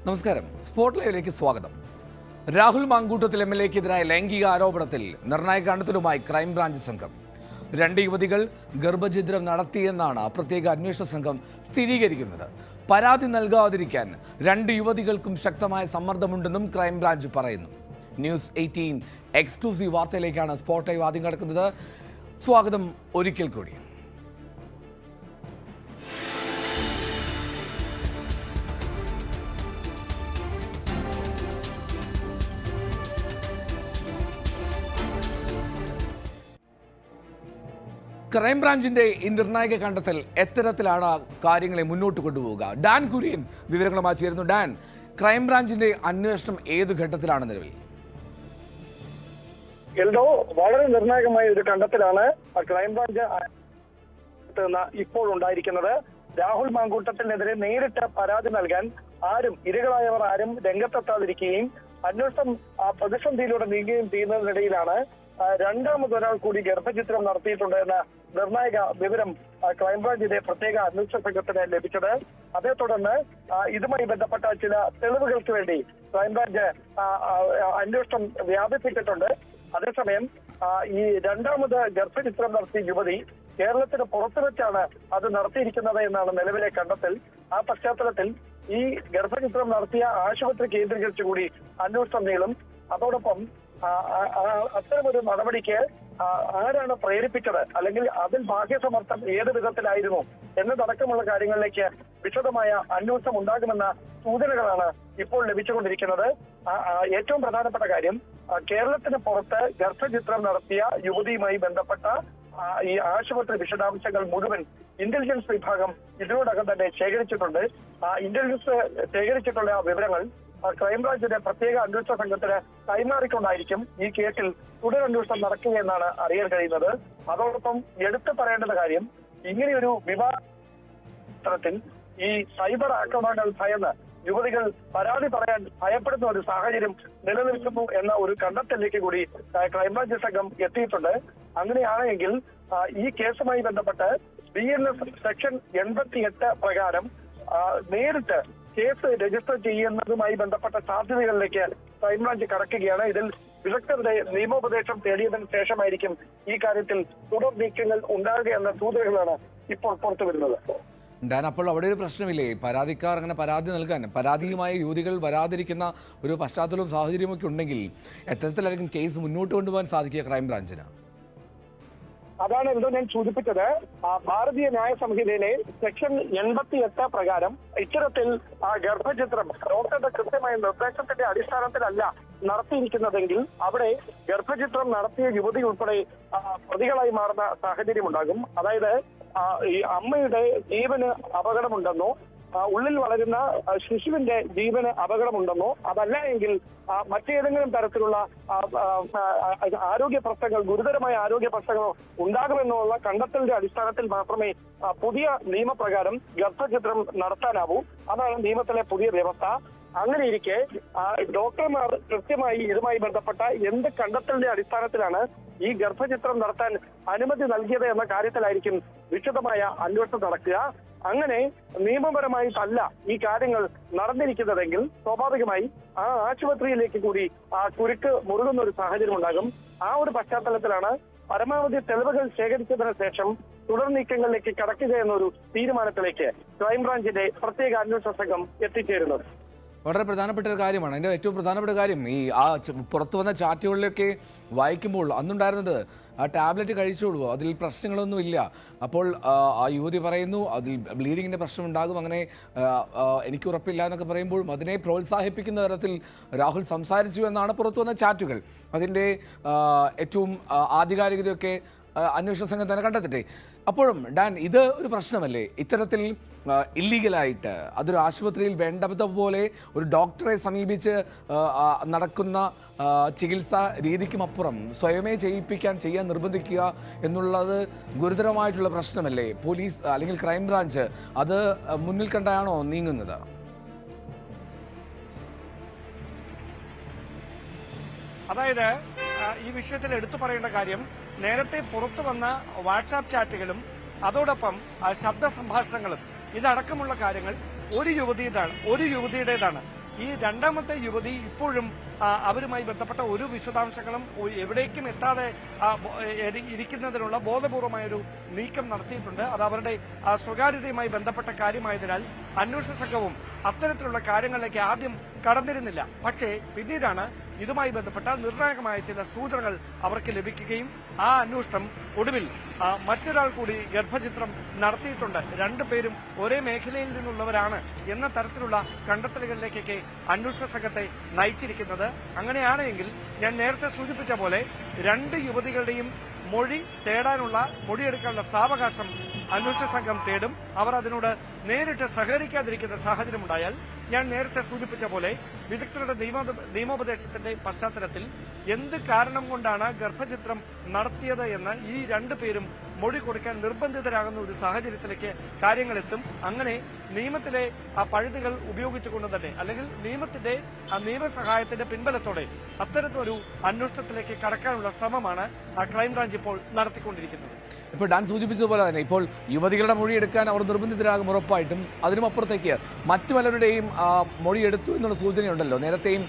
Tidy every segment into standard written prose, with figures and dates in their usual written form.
നമസ്കാരം. സ്പോട്ട് ലൈവിലേക്ക് സ്വാഗതം. രാഹുൽ മാങ്കൂട്ടത്തിൽ എംഎൽഎക്കെതിരായ ലൈംഗിക ആരോപണത്തിൽ നിർണായക കണ്ടെത്തലുമായി ക്രൈംബ്രാഞ്ച് സംഘം. 2 യുവതികൾ ഗർഭഛിദ്രം നടത്തിയെന്നാണ് പ്രത്യേക അന്വേഷണ സംഘം സ്ഥിരീകരിക്കുന്നത്. പരാതി നൽകാതിരിക്കാൻ 2 യുവതികൾക്കും ശക്തമായ സമ്മർദ്ദമുണ്ടെന്നും ക്രൈംബ്രാഞ്ച് പറയുന്നു. ന്യൂസ് 18 എക്സ്ക്ലൂസീവ് വാർത്തയിലേക്കാണ് സ്പോട്ട് ലൈവ് ആദ്യം കിടക്കുന്നത്. സ്വാഗതം ഒരിക്കൽ കൂടി. ക്രൈംബ്രാഞ്ചിന്റെ ഈ നിർണായക കണ്ടെത്തൽ എത്തരത്തിലാണ് കാര്യങ്ങളെ മുന്നോട്ട് കൊണ്ടുപോവുക? ഡാൻ കുര്യൻ വിവരങ്ങളുമായി ചേരുന്നു. ഡാൻ, ക്രൈംബ്രാഞ്ചിന്റെ അന്വേഷണം ഏത് ഘട്ടത്തിലാണ് നിലവിൽ? എൽഡോ, വളരെ നിർണായകമായ ഒരു കണ്ടെത്തലാണ് ക്രൈംബ്രാഞ്ച് ഇപ്പോൾ ഉണ്ടായിരിക്കുന്നത്. രാഹുൽ മാങ്കൂട്ടത്തിനെതിരെ നേരിട്ട് പരാതി നൽകാൻ ഇരകളായവർ ആരും രംഗത്തെത്താതിരിക്കുകയും അന്വേഷണം പ്രതിസന്ധിയിലൂടെ നീങ്ങുകയും ചെയ്യുന്നതിനിടയിലാണ് രണ്ടാമതൊരാൾ കൂടി ഗർഭചിത്രം നടത്തിയിട്ടുണ്ട് എന്ന നിർണായക വിവരം ക്രൈംബ്രാഞ്ചിന്റെ പ്രത്യേക അന്വേഷണ സംഘത്തിന് ലഭിച്ചത്. അതേ തുടർന്ന് ഇതുമായി ബന്ധപ്പെട്ട ചില തെളിവുകൾക്ക് വേണ്ടി ക്രൈംബ്രാഞ്ച് അന്വേഷണം വ്യാപിപ്പിച്ചിട്ടുണ്ട്. അതേസമയം ഈ രണ്ടാമത് ഗർഭചിത്രം നടത്തിയ യുവതി കേരളത്തിന് പുറത്തു വെച്ചാണ് അത് നടത്തിയിരിക്കുന്നത് എന്നാണ് നിലവിലെ കണ്ടെത്തൽ. ആ പശ്ചാത്തലത്തിൽ ഈ ഗർഭചിത്രം നടത്തിയ ആശുപത്രി കേന്ദ്രീകരിച്ചുകൂടി അന്വേഷണം നീളും. അതോടൊപ്പം അത്തരമൊരു നടപടിക്ക് ആരാണ് പ്രേരിപ്പിച്ചത്, അല്ലെങ്കിൽ അതിൽ ബാഹ്യസമർത്ഥം ഏത് വിധത്തിലായിരുന്നു എന്നതടക്കമുള്ള കാര്യങ്ങളിലേക്ക് വിശദമായ അന്വേഷണം ഉണ്ടാകുമെന്ന സൂചനകളാണ് ഇപ്പോൾ ലഭിച്ചുകൊണ്ടിരിക്കുന്നത്. ഏറ്റവും പ്രധാനപ്പെട്ട കാര്യം, കേരളത്തിന് പുറത്ത് ഗർഭചിത്രം നടത്തിയ യുവതിയുമായി ബന്ധപ്പെട്ട ഈ ആശുപത്രി വിശദാംശങ്ങൾ മുഴുവൻ ഇന്റലിജൻസ് വിഭാഗം ഇതിനോടകം തന്നെ ശേഖരിച്ചിട്ടുണ്ട്. ഇന്റലിജൻസ് ശേഖരിച്ചിട്ടുള്ള ആ വിവരങ്ങൾ ക്രൈംബ്രാഞ്ചിന്റെ പ്രത്യേക അന്വേഷണ സംഘത്തിന് കൈമാറിക്കൊണ്ടായിരിക്കും ഈ കേസിൽ തുടരന്വേഷണം നടക്കുകയെന്നാണ് അറിയാൻ കഴിയുന്നത്. അതോടൊപ്പം എടുത്തു പറയേണ്ട കാര്യം, ഇങ്ങനെയൊരു വിവാദത്തിൽ ഈ സൈബർ ആക്രമണങ്ങൾ ഭയന്ന് യുവതികൾ പരാതി പറയാൻ ഭയപ്പെടുന്ന ഒരു സാഹചര്യം നിലനിൽക്കുന്നു എന്ന ഒരു കണ്ടെത്തലിലേക്ക് കൂടി ക്രൈംബ്രാഞ്ച് സംഘം എത്തിയിട്ടുണ്ട്. അങ്ങനെയാണെങ്കിൽ ഈ കേസുമായി ബന്ധപ്പെട്ട് BNS സെക്ഷൻ 88 പ്രകാരം നേരിട്ട് കേസ് രജിസ്റ്റർ ചെയ്യുന്നതുമായി ബന്ധപ്പെട്ട സാധ്യതകളിലേക്ക് ക്രൈംബ്രാഞ്ച് കടക്കുകയാണ്. ഇതിൽ വിദഗ്ധരുടെ നിയമോപദേശം തേടിയതിനു ശേഷമായിരിക്കും ഈ കാര്യത്തിൽ തുടർ നീക്കങ്ങൾ ഉണ്ടാകുക എന്ന സൂചനകളാണ് ഇപ്പോൾ പുറത്തു വരുന്നത്. ഡാൻ, അപ്പോൾ അവിടെ ഒരു പ്രശ്നമില്ലേ? പരാതിക്കാർ അങ്ങനെ പരാതി നൽകാൻ പരാതിയുമായി യുവതികൾ വരാതിരിക്കുന്ന ഒരു പശ്ചാത്തലവും സാഹചര്യമൊക്കെ ഉണ്ടെങ്കിൽ എത്തരത്തിലായിരിക്കും കേസ് മുന്നോട്ട് കൊണ്ടുപോകാൻ സാധിക്കുക ക്രൈംബ്രാഞ്ചിന്? അതാണ് എന്തോ ഞാൻ സൂചിപ്പിച്ചത്. ഭാരതീയ ന്യായ സംഹിതയിലെ സെക്ഷൻ 88 പ്രകാരം ഇത്തരത്തിൽ ഗർഭചിത്രം ഡോക്ടറുടെ കൃത്യമായ നിർദ്ദേശത്തിന്റെ അടിസ്ഥാനത്തിലല്ല നടത്തിയിരിക്കുന്നതെങ്കിൽ അവിടെ ഗർഭചിത്രം നടത്തിയ യുവതി ഉൾപ്പെടെ പ്രതികളായി മാറുന്ന സാഹചര്യം ഉണ്ടാകും. അതായത് ഈ അമ്മയുടെ ജീവന് അപകടമുണ്ടെന്നോ ഉള്ളിൽ വളരുന്ന ശിശുവിന്റെ ജീവന് അപകടമുണ്ടെന്നോ അതല്ല എങ്കിൽ മറ്റേതെങ്കിലും തരത്തിലുള്ള ആരോഗ്യ പ്രശ്നങ്ങൾ, ഗുരുതരമായ ആരോഗ്യ പ്രശ്നങ്ങൾ ഉണ്ടാകുമെന്നുള്ള കണ്ടെത്തലിന്റെ അടിസ്ഥാനത്തിൽ മാത്രമേ പുതിയ നിയമപ്രകാരം ഗർഭചിത്രം നടത്താനാവൂ. അതാണ് നിയമത്തിലെ പുതിയ വ്യവസ്ഥ. അങ്ങനെയിരിക്കെ ഡോക്ടർമാർ കൃത്യമായി ഇതുമായി ബന്ധപ്പെട്ട എന്ത് കണ്ടെത്തലിന്റെ അടിസ്ഥാനത്തിലാണ് ഈ ഗർഭചിത്രം നടത്താൻ അനുമതി നൽകിയത് എന്ന കാര്യത്തിലായിരിക്കും വിശദമായ അന്വേഷണം നടക്കുക. അങ്ങനെ നിയമപരമായിട്ടല്ല ഈ കാര്യങ്ങൾ നടന്നിരിക്കുന്നതെങ്കിൽ സ്വാഭാവികമായി ആ ആശുപത്രിയിലേക്ക് കൂടി കുരുക്ക് മുറുകുന്ന ഒരു സാഹചര്യം ഉണ്ടാകും. ആ ഒരു പശ്ചാത്തലത്തിലാണ് പരമാവധി തെളിവുകൾ ശേഖരിച്ചതിന് ശേഷം തുടർ നീക്കങ്ങളിലേക്ക് കടക്കുക എന്നൊരു തീരുമാനത്തിലേക്ക് ക്രൈംബ്രാഞ്ചിന്റെ പ്രത്യേക അന്വേഷണ സംഘം എത്തിച്ചേരുന്നത്. വളരെ പ്രധാനപ്പെട്ട ഒരു കാര്യമാണ്. അതിൻ്റെ ഏറ്റവും പ്രധാനപ്പെട്ട കാര്യം, ഈ പുറത്തു വന്ന ചാറ്റുകളിലൊക്കെ വായിക്കുമ്പോൾ അന്നുണ്ടായിരുന്നത് ആ ടാബ്ലറ്റ് കഴിച്ചോളൂ, അതിൽ പ്രശ്നങ്ങളൊന്നുമില്ല. അപ്പോൾ ആ യുവതി പറയുന്നു അതിൽ ബ്ലീഡിങ്ങിൻ്റെ പ്രശ്നം ഉണ്ടാകും, അങ്ങനെ എനിക്ക് ഉറപ്പില്ല എന്നൊക്കെ പറയുമ്പോഴും അതിനെ പ്രോത്സാഹിപ്പിക്കുന്ന തരത്തിൽ രാഹുൽ സംസാരിച്ചു എന്നാണ് പുറത്തു വന്ന ചാറ്റുകൾ. അതിൻ്റെ ഏറ്റവും ആധികാരികതയൊക്കെ അന്വേഷണ സംഘം തന്നെ കണ്ടെത്തട്ടെ. അപ്പോഴും ഡാൻ, ഇത് ഒരു പ്രശ്നമല്ലേ? ഇത്തരത്തിൽ ഇല്ലീഗലായിട്ട് അതൊരു ആശുപത്രിയിൽ വേണ്ടതുപോലെ ഒരു ഡോക്ടറെ സമീപിച്ച് നടക്കുന്ന ചികിത്സാ രീതിക്കുമപ്പുറം സ്വയമേ ചെയ്യാൻ നിർബന്ധിക്കുക എന്നുള്ളത് ഗുരുതരമായിട്ടുള്ള പ്രശ്നമല്ലേ? പോലീസ് അല്ലെങ്കിൽ ക്രൈംബ്രാഞ്ച് അത് മുന്നിൽ കണ്ടാണോ നീങ്ങുന്നത്? അതായത് ഈ വിഷയത്തിൽ എടുത്തു പറയേണ്ട കാര്യം, നേരത്തെ പുറത്തു വന്ന വാട്സാപ്പ് ചാറ്റുകളും അതോടൊപ്പം ശബ്ദ സംഭാഷണങ്ങളും ഇതടക്കമുള്ള കാര്യങ്ങൾ ഒരു യുവതിയുടേതാണ്. ഈ രണ്ടാമത്തെ യുവതി ഇപ്പോഴും അവരുമായി ബന്ധപ്പെട്ട ഒരു വിശദാംശങ്ങളും എവിടേക്കും എത്താതെ ഇരിക്കുന്നതിനുള്ള ബോധപൂർവമായൊരു നീക്കം നടത്തിയിട്ടുണ്ട്. അത് അവരുടെ സ്വകാര്യതയുമായി ബന്ധപ്പെട്ട കാര്യമായതിനാൽ അന്വേഷണ സംഘവും അത്തരത്തിലുള്ള കാര്യങ്ങളിലേക്ക് ആദ്യം കടന്നിരുന്നില്ല. പക്ഷേ പിന്നീടാണ് ഇതുമായി ബന്ധപ്പെട്ട നിർണായകമായ ചില സൂചനകൾ അവർക്ക് ലഭിക്കുകയും ആ അന്വേഷണം ഒടുവിൽ മറ്റൊരാൾ കൂടി ഗർഭചിത്രം നടത്തിയിട്ടുണ്ട്, രണ്ടുപേരും ഒരേ മേഖലയിൽ നിന്നുള്ളവരാണ് എന്ന തരത്തിലുള്ള കണ്ടെത്തലുകളിലേക്കൊക്കെ അന്വേഷണ സംഘത്തെ നയിച്ചിരിക്കുന്നത്. അങ്ങനെയാണെങ്കിൽ ഞാൻ നേരത്തെ സൂചിപ്പിച്ച പോലെ രണ്ട് യുവതികളുടെയും മൊഴി തേടാനുള്ള മൊഴിയെടുക്കാനുള്ള സാവകാശം അന്വേഷണ സംഘം തേടും. അവർ അതിനോട് നേരിട്ട് സഹകരിക്കാതിരിക്കുന്ന സാഹചര്യമുണ്ടായാൽ ഞാൻ നേരത്തെ സൂചിപ്പിച്ച പോലെ വിദഗ്ധരുടെ നിയമോപദേശത്തിന്റെ പശ്ചാത്തലത്തിൽ എന്ത് കാരണം കൊണ്ടാണ് ഗർഭചിത്രം നടത്തിയത് എന്ന് ഈ രണ്ടുപേരും മൊഴി കൊടുക്കാൻ നിർബന്ധിതരാകുന്ന ഒരു സാഹചര്യത്തിലേക്ക് കാര്യങ്ങളെത്തും. അങ്ങനെ നിയമത്തിലെ ആ പഴുതുകൾ ഉപയോഗിച്ചുകൊണ്ട് തന്നെ അല്ലെങ്കിൽ നിയമത്തിന്റെ ആ നിയമസഹായത്തിന്റെ പിൻബലത്തോടെ അത്തരത്തിലൊരു അന്വേഷണത്തിലേക്ക് കടക്കാനുള്ള ശ്രമമാണ് ക്രൈംബ്രാഞ്ച് ഇപ്പോൾ നടത്തിക്കൊണ്ടിരിക്കുന്നത്. ഇപ്പോൾ ഡാൻ സൂചിപ്പിച്ചതുപോലെ തന്നെ ഇപ്പോൾ യുവതികളുടെ മൊഴിയെടുക്കാൻ അവർ നിർബന്ധിതരാകും ഉറപ്പായിട്ടും. അതിനുമപ്പുറത്തേക്ക് മറ്റു പലരുടെയും മൊഴിയെടുത്തു എന്നുള്ള സൂചനയുണ്ടല്ലോ. നേരത്തെയും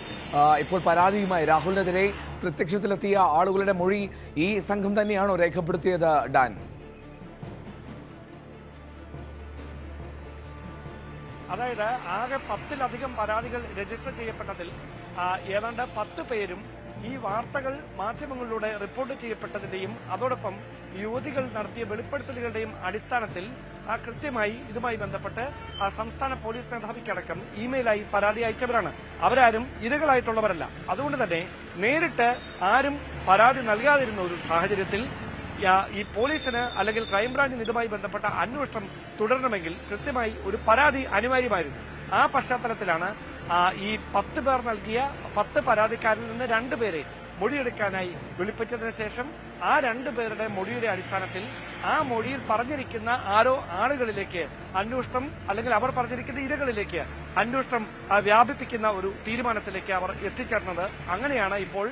ഇപ്പോൾ പരാതിയുമായി രാഹുലിനെതിരെ പ്രത്യക്ഷത്തിലെത്തിയ ആളുകളുടെ മൊഴി ഈ സംഘം തന്നെയാണോ രേഖപ്പെടുത്തിയത് ഡാൻ? അതായത് ആകെ 10-ലധികം പരാതികൾ രജിസ്റ്റർ ചെയ്യപ്പെട്ടതിൽ ഏതാണ്ട് 10 പേരും ഈ വാർത്തകൾ മാധ്യമങ്ങളിലൂടെ റിപ്പോർട്ട് ചെയ്യപ്പെട്ടതിന്റെയും അതോടൊപ്പം യുവതികൾ നടത്തിയ വെളിപ്പെടുത്തലുകളുടെയും അടിസ്ഥാനത്തിൽ കൃത്യമായി ഇതുമായി ബന്ധപ്പെട്ട് സംസ്ഥാന പോലീസ് മേധാവിക്കടക്കം ഇമെയിലായി പരാതി അയച്ചവരാണ്. അവരാരും ഇരകളായിട്ടുള്ളവരല്ല. അതുകൊണ്ട് തന്നെ നേരിട്ട് ആരും പരാതി നൽകാതിരുന്ന ഒരു സാഹചര്യത്തിൽ ഈ പോലീസിന് അല്ലെങ്കിൽ ക്രൈംബ്രാഞ്ചിന് ഇതുമായി ബന്ധപ്പെട്ട അന്വേഷണം തുടരണമെങ്കിൽ കൃത്യമായി ഒരു പരാതി അനിവാര്യമായിരുന്നു. ആ പശ്ചാത്തലത്തിലാണ് ഈ 10 പേർ നൽകിയ 10 പരാതിക്കാരിൽ നിന്ന് 2 പേരെ മൊഴിയെടുക്കാനായി വിളിപ്പിച്ചതിന് ശേഷം ആ 2 പേരുടെ മൊഴിയുടെ അടിസ്ഥാനത്തിൽ ആ മൊഴിയിൽ പറഞ്ഞിരിക്കുന്ന ആളുകളിലേക്ക് അന്വേഷണം അല്ലെങ്കിൽ അവർ പറഞ്ഞിരിക്കുന്ന ഇരകളിലേക്ക് അന്വേഷണം വ്യാപിപ്പിക്കുന്ന ഒരു തീരുമാനത്തിലേക്ക് അവർ എത്തിച്ചേർന്നത്. അങ്ങനെയാണ് ഇപ്പോൾ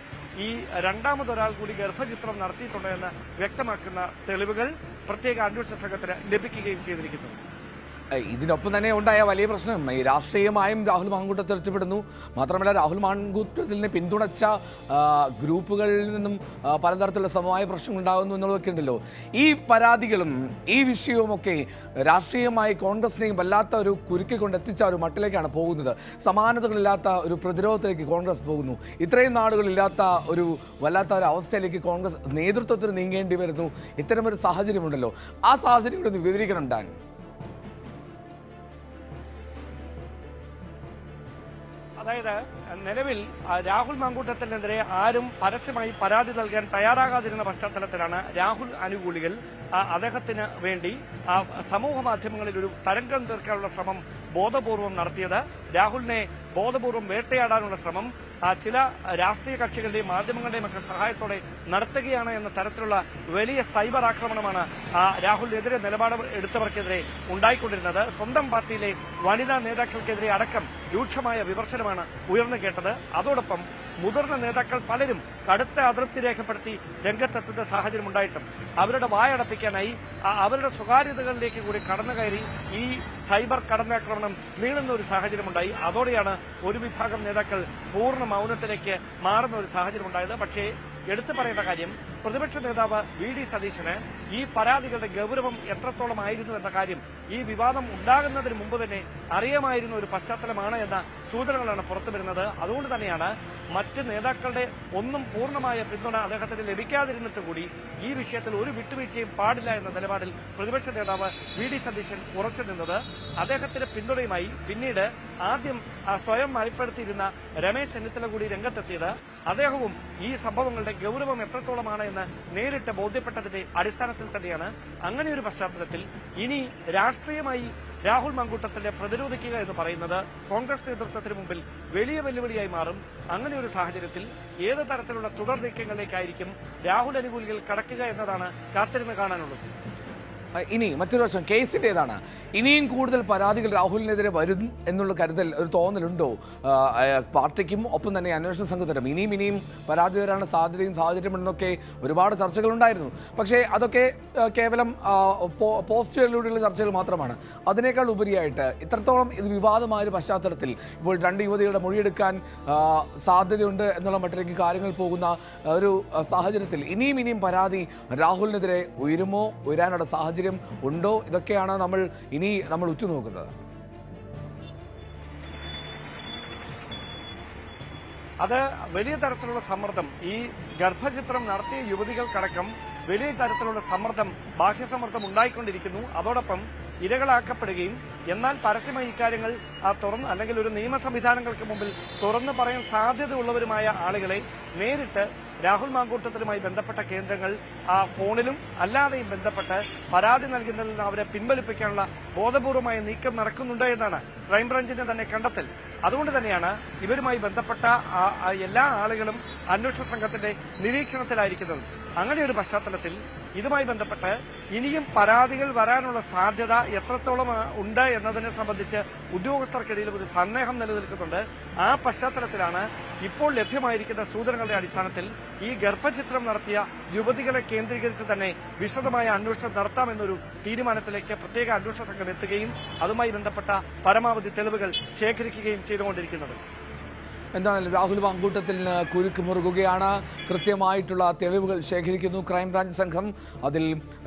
ഈ രണ്ടാമതൊരാൾ കൂടി ഗർഭചിത്രം നടത്തിയിട്ടുണ്ട് എന്ന് വ്യക്തമാക്കുന്ന തെളിവുകൾ പ്രത്യേക അന്വേഷണ സംഘത്തിന് ലഭിക്കുകയും ചെയ്തിരിക്കുന്നത്. ഇതിനൊപ്പം തന്നെ ഉണ്ടായ വലിയ പ്രശ്നം ഈ രാഷ്ട്രീയമായും രാഹുൽ മാങ്കൂട്ടത്തിൽ ഒറ്റപ്പെടുന്നു. മാത്രമല്ല രാഹുൽ മാങ്കൂട്ടത്തിനെ പിന്തുണച്ച ഗ്രൂപ്പുകളിൽ നിന്നും പലതരത്തിലുള്ള സമമായ പ്രശ്നങ്ങൾ ഉണ്ടാകുന്നു എന്നുള്ളതൊക്കെ ഉണ്ടല്ലോ. ഈ പരാതികളും ഈ വിഷയവുമൊക്കെ രാഷ്ട്രീയമായി കോൺഗ്രസിനെയും വല്ലാത്ത ഒരു കുരുക്കിക്കൊണ്ട് എത്തിച്ച ഒരു മട്ടിലേക്കാണ് പോകുന്നത്. സമാനതകളില്ലാത്ത ഒരു പ്രതിരോധത്തിലേക്ക് കോൺഗ്രസ് പോകുന്നു. ഇത്രയും നാടുകളില്ലാത്ത ഒരു വല്ലാത്ത ഒരു അവസ്ഥയിലേക്ക് കോൺഗ്രസ് നേതൃത്വത്തിന് നീങ്ങേണ്ടി വരുന്നു. ഇത്തരമൊരു സാഹചര്യമുണ്ടല്ലോ. ആ സാഹചര്യം ഒന്ന് വിവരിക്കണം ഡാൻ. അതായത് നിലവിൽ രാഹുൽ മാങ്കൂട്ടത്തിനെതിരെ ആരും പരസ്യമായി പരാതി നൽകാൻ തയ്യാറാകാതിരുന്ന പശ്ചാത്തലത്തിലാണ് രാഹുൽ അനുകൂലികൾ അദ്ദേഹത്തിന് വേണ്ടി സമൂഹ മാധ്യമങ്ങളിൽ ഒരു തരംഗം തീർക്കാനുള്ള ശ്രമം ബോധപൂർവം നടത്തിയത്. രാഹുലിനെ ബോധപൂർവം വേട്ടയാടാനുള്ള ശ്രമം ചില രാഷ്ട്രീയ കക്ഷികളുടെയും മാധ്യമങ്ങളുടെയും ഒക്കെ സഹായത്തോടെ നടത്തുകയാണ് എന്ന തരത്തിലുള്ള വലിയ സൈബർ ആക്രമണമാണ് രാഹുലിനെതിരെ നിലപാട് എടുത്തവർക്കെതിരെ ഉണ്ടായിക്കൊണ്ടിരുന്നത്. സ്വന്തം പാർട്ടിയിലെ വനിതാ നേതാക്കൾക്കെതിരെ അടക്കം രൂക്ഷമായ വിമർശനമാണ് ഉയർന്നു കേട്ടത്. അതോടൊപ്പം മുതിർന്ന നേതാക്കൾ പലരും കടുത്ത അതൃപ്തി രേഖപ്പെടുത്തി രംഗത്തെത്തുന്ന സാഹചര്യം ഉണ്ടായിട്ടും അവരുടെ വായടപ്പിക്കാനായി അവരുടെ സ്വകാര്യതകളിലേക്ക് കൂടി കടന്നുകയറി ഈ സൈബർ കടന്നാക്രമണം നീളുന്ന ഒരു സാഹചര്യമുണ്ടായി. അതോടെയാണ് ഒരു വിഭാഗം നേതാക്കൾ പൂർണ്ണ മൗനത്തിലേക്ക് മാറുന്ന ഒരു സാഹചര്യമുണ്ടായത്. പക്ഷേ എടുത്തു പറയേണ്ട കാര്യം പ്രതിപക്ഷ നേതാവ് വി.ഡി. സതീശന് ഈ പരാതികളുടെ ഗൌരവം എത്രത്തോളമായിരുന്നു എന്ന കാര്യം ഈ വിവാദം ഉണ്ടാകുന്നതിന് മുമ്പ് തന്നെ അറിയാമായിരുന്ന ഒരു പശ്ചാത്തലമാണ് എന്ന സൂചനകളാണ് പുറത്തുവരുന്നത്. അതുകൊണ്ട് തന്നെയാണ് മറ്റ് നേതാക്കളുടെ ഒന്നും പൂർണ്ണമായ പിന്തുണ അദ്ദേഹത്തിന് ലഭിക്കാതിരുന്നിട്ട് കൂടി ഈ വിഷയത്തിൽ ഒരു വിട്ടുവീഴ്ചയും പാടില്ല എന്ന നിലപാടിൽ പ്രതിപക്ഷ നേതാവ് വി.ഡി. സതീശൻ ഉറച്ചു നിന്നത്. അദ്ദേഹത്തിന്റെ പിന്തുണയുമായി പിന്നീട് ആദ്യം സ്വയം മറിപ്പെടുത്തിയിരുന്ന രമേശ് ചെന്നിത്തല കൂടി രംഗത്തെത്തിയത്. അദ്ദേഹവും ഈ സംഭവങ്ങളുടെ ഗൌരവം എത്രത്തോളമാണ് എന്ന് നേരിട്ട് ബോധ്യപ്പെട്ടതിന്റെ അടിസ്ഥാനത്തിൽ തന്നെയാണ്. അങ്ങനെയൊരു പശ്ചാത്തലത്തിൽ ഇനി രാഷ്ട്രീയമായി രാഹുൽ മാങ്കൂട്ടത്തിനെ പ്രതിരോധിക്കുക എന്ന് പറയുന്നത് കോൺഗ്രസ് നേതൃത്വത്തിന് മുമ്പിൽ വലിയ വെല്ലുവിളിയായി മാറും. അങ്ങനെ ഒരു സാഹചര്യത്തിൽ ഏത് തരത്തിലുള്ള തുടർ നീക്കങ്ങളിലേക്കായിരിക്കും രാഹുൽ അനുകൂലികൾ കടക്കുക എന്നതാണ് കാത്തിരുന്ന് കാണാനുള്ളത്. ഇനി മറ്റൊരു വശം കേസിൻ്റെതാണ്. ഇനിയും കൂടുതൽ പരാതികൾ രാഹുലിനെതിരെ വരും എന്നുള്ള കരുതൽ, ഒരു തോന്നലുണ്ടോ പാർട്ടിക്കും ഒപ്പം തന്നെ അന്വേഷണ സംഘത്തിനും? ഇനിയും പരാതി വരാനുള്ള സാഹചര്യമുണ്ടെന്നൊക്കെ ഒരുപാട് ചർച്ചകളുണ്ടായിരുന്നു. പക്ഷേ അതൊക്കെ കേവലം പോസ്റ്റുകളിലൂടെയുള്ള ചർച്ചകൾ മാത്രമാണ്. അതിനേക്കാൾ ഉപരിയായിട്ട് ഇത്രത്തോളം ഇത് വിവാദമായ പശ്ചാത്തലത്തിൽ ഇപ്പോൾ 2 യുവതികളുടെ മൊഴിയെടുക്കാൻ സാധ്യതയുണ്ട് എന്നുള്ള മട്ടിലേക്ക് കാര്യങ്ങൾ പോകുന്ന ഒരു സാഹചര്യത്തിൽ ഇനിയും പരാതി രാഹുലിനെതിരെ ഉയരാനുള്ള സാഹചര്യം ഉണ്ടോ? ഇതൊക്കെയാണ് നമ്മൾ ഉറ്റുനോക്കുന്നത്. അത് വലിയ തരത്തിലുള്ള സമ്മർദ്ദം ഈ ഗർഭചിത്രം നടത്തിയ യുവതികൾക്കടക്കം വലിയ തരത്തിലുള്ള ബാഹ്യസമ്മർദ്ദം ഉണ്ടായിക്കൊണ്ടിരിക്കുന്നു. അതോടൊപ്പം ഇരകളാക്കപ്പെടുകയും എന്നാൽ പരസ്യമായി ഇക്കാര്യങ്ങൾ തുറന്ന് അല്ലെങ്കിൽ ഒരു നിയമ സംവിധാനങ്ങൾക്ക് മുമ്പിൽ തുറന്നു പറയാൻ സാധ്യതയുള്ളവരുമായ ആളുകളെ നേരിട്ട് രാഹുൽ മാങ്കൂട്ടത്തിലുമായി ബന്ധപ്പെട്ട കേന്ദ്രങ്ങൾ ഫോണിലും അല്ലാതെയും ബന്ധപ്പെട്ട് പരാതി നൽകുന്നതിൽ നിന്ന് അവരെ പിൻവലിപ്പിക്കാനുള്ള ബോധപൂർവമായ നീക്കം നടക്കുന്നുണ്ട് എന്നാണ് ക്രൈംബ്രാഞ്ചിന്റെ തന്നെ കണ്ടെത്തൽ. അതുകൊണ്ട് തന്നെയാണ് ഇവരുമായി ബന്ധപ്പെട്ട എല്ലാ ആളുകളും അന്വേഷണ സംഘത്തിന്റെ നിരീക്ഷണത്തിലായിരിക്കുന്നത്. അങ്ങനെ ഒരു പശ്ചാത്തലത്തിൽ ഇതുമായി ബന്ധപ്പെട്ട് ഇനിയും പരാതികൾ വരാനുള്ള സാധ്യത എത്രത്തോളം ഉണ്ട് എന്നതിനെ സംബന്ധിച്ച് ഉദ്യോഗസ്ഥർക്കിടയിൽ ഒരു സന്ദേഹം നിലനിൽക്കുന്നുണ്ട്. ആ പശ്ചാത്തലത്തിലാണ് ഇപ്പോൾ ലഭ്യമായിരിക്കുന്ന സൂചനകളുടെ അടിസ്ഥാനത്തിൽ ഈ ഗർഭചിത്രം നടത്തിയ യുവതികളെ കേന്ദ്രീകരിച്ച് തന്നെ വിശദമായ അന്വേഷണം നടത്താമെന്നൊരു തീരുമാനത്തിലേക്ക് പ്രത്യേക അന്വേഷണ സംഘം എത്തുകയും അതുമായി ബന്ധപ്പെട്ട പരമാവധി തെളിവുകൾ ശേഖരിക്കുകയും ചെയ്തുകൊണ്ടിരിക്കുന്നത്. എന്താണെങ്കിലും രാഹുൽ മാങ്കൂട്ടത്തിന് കുരുക്ക് മുറുകുകയാണ്. കൃത്യമായിട്ടുള്ള തെളിവുകൾ ശേഖരിക്കുന്നു ക്രൈംബ്രാഞ്ച് സംഘം. അതിൽ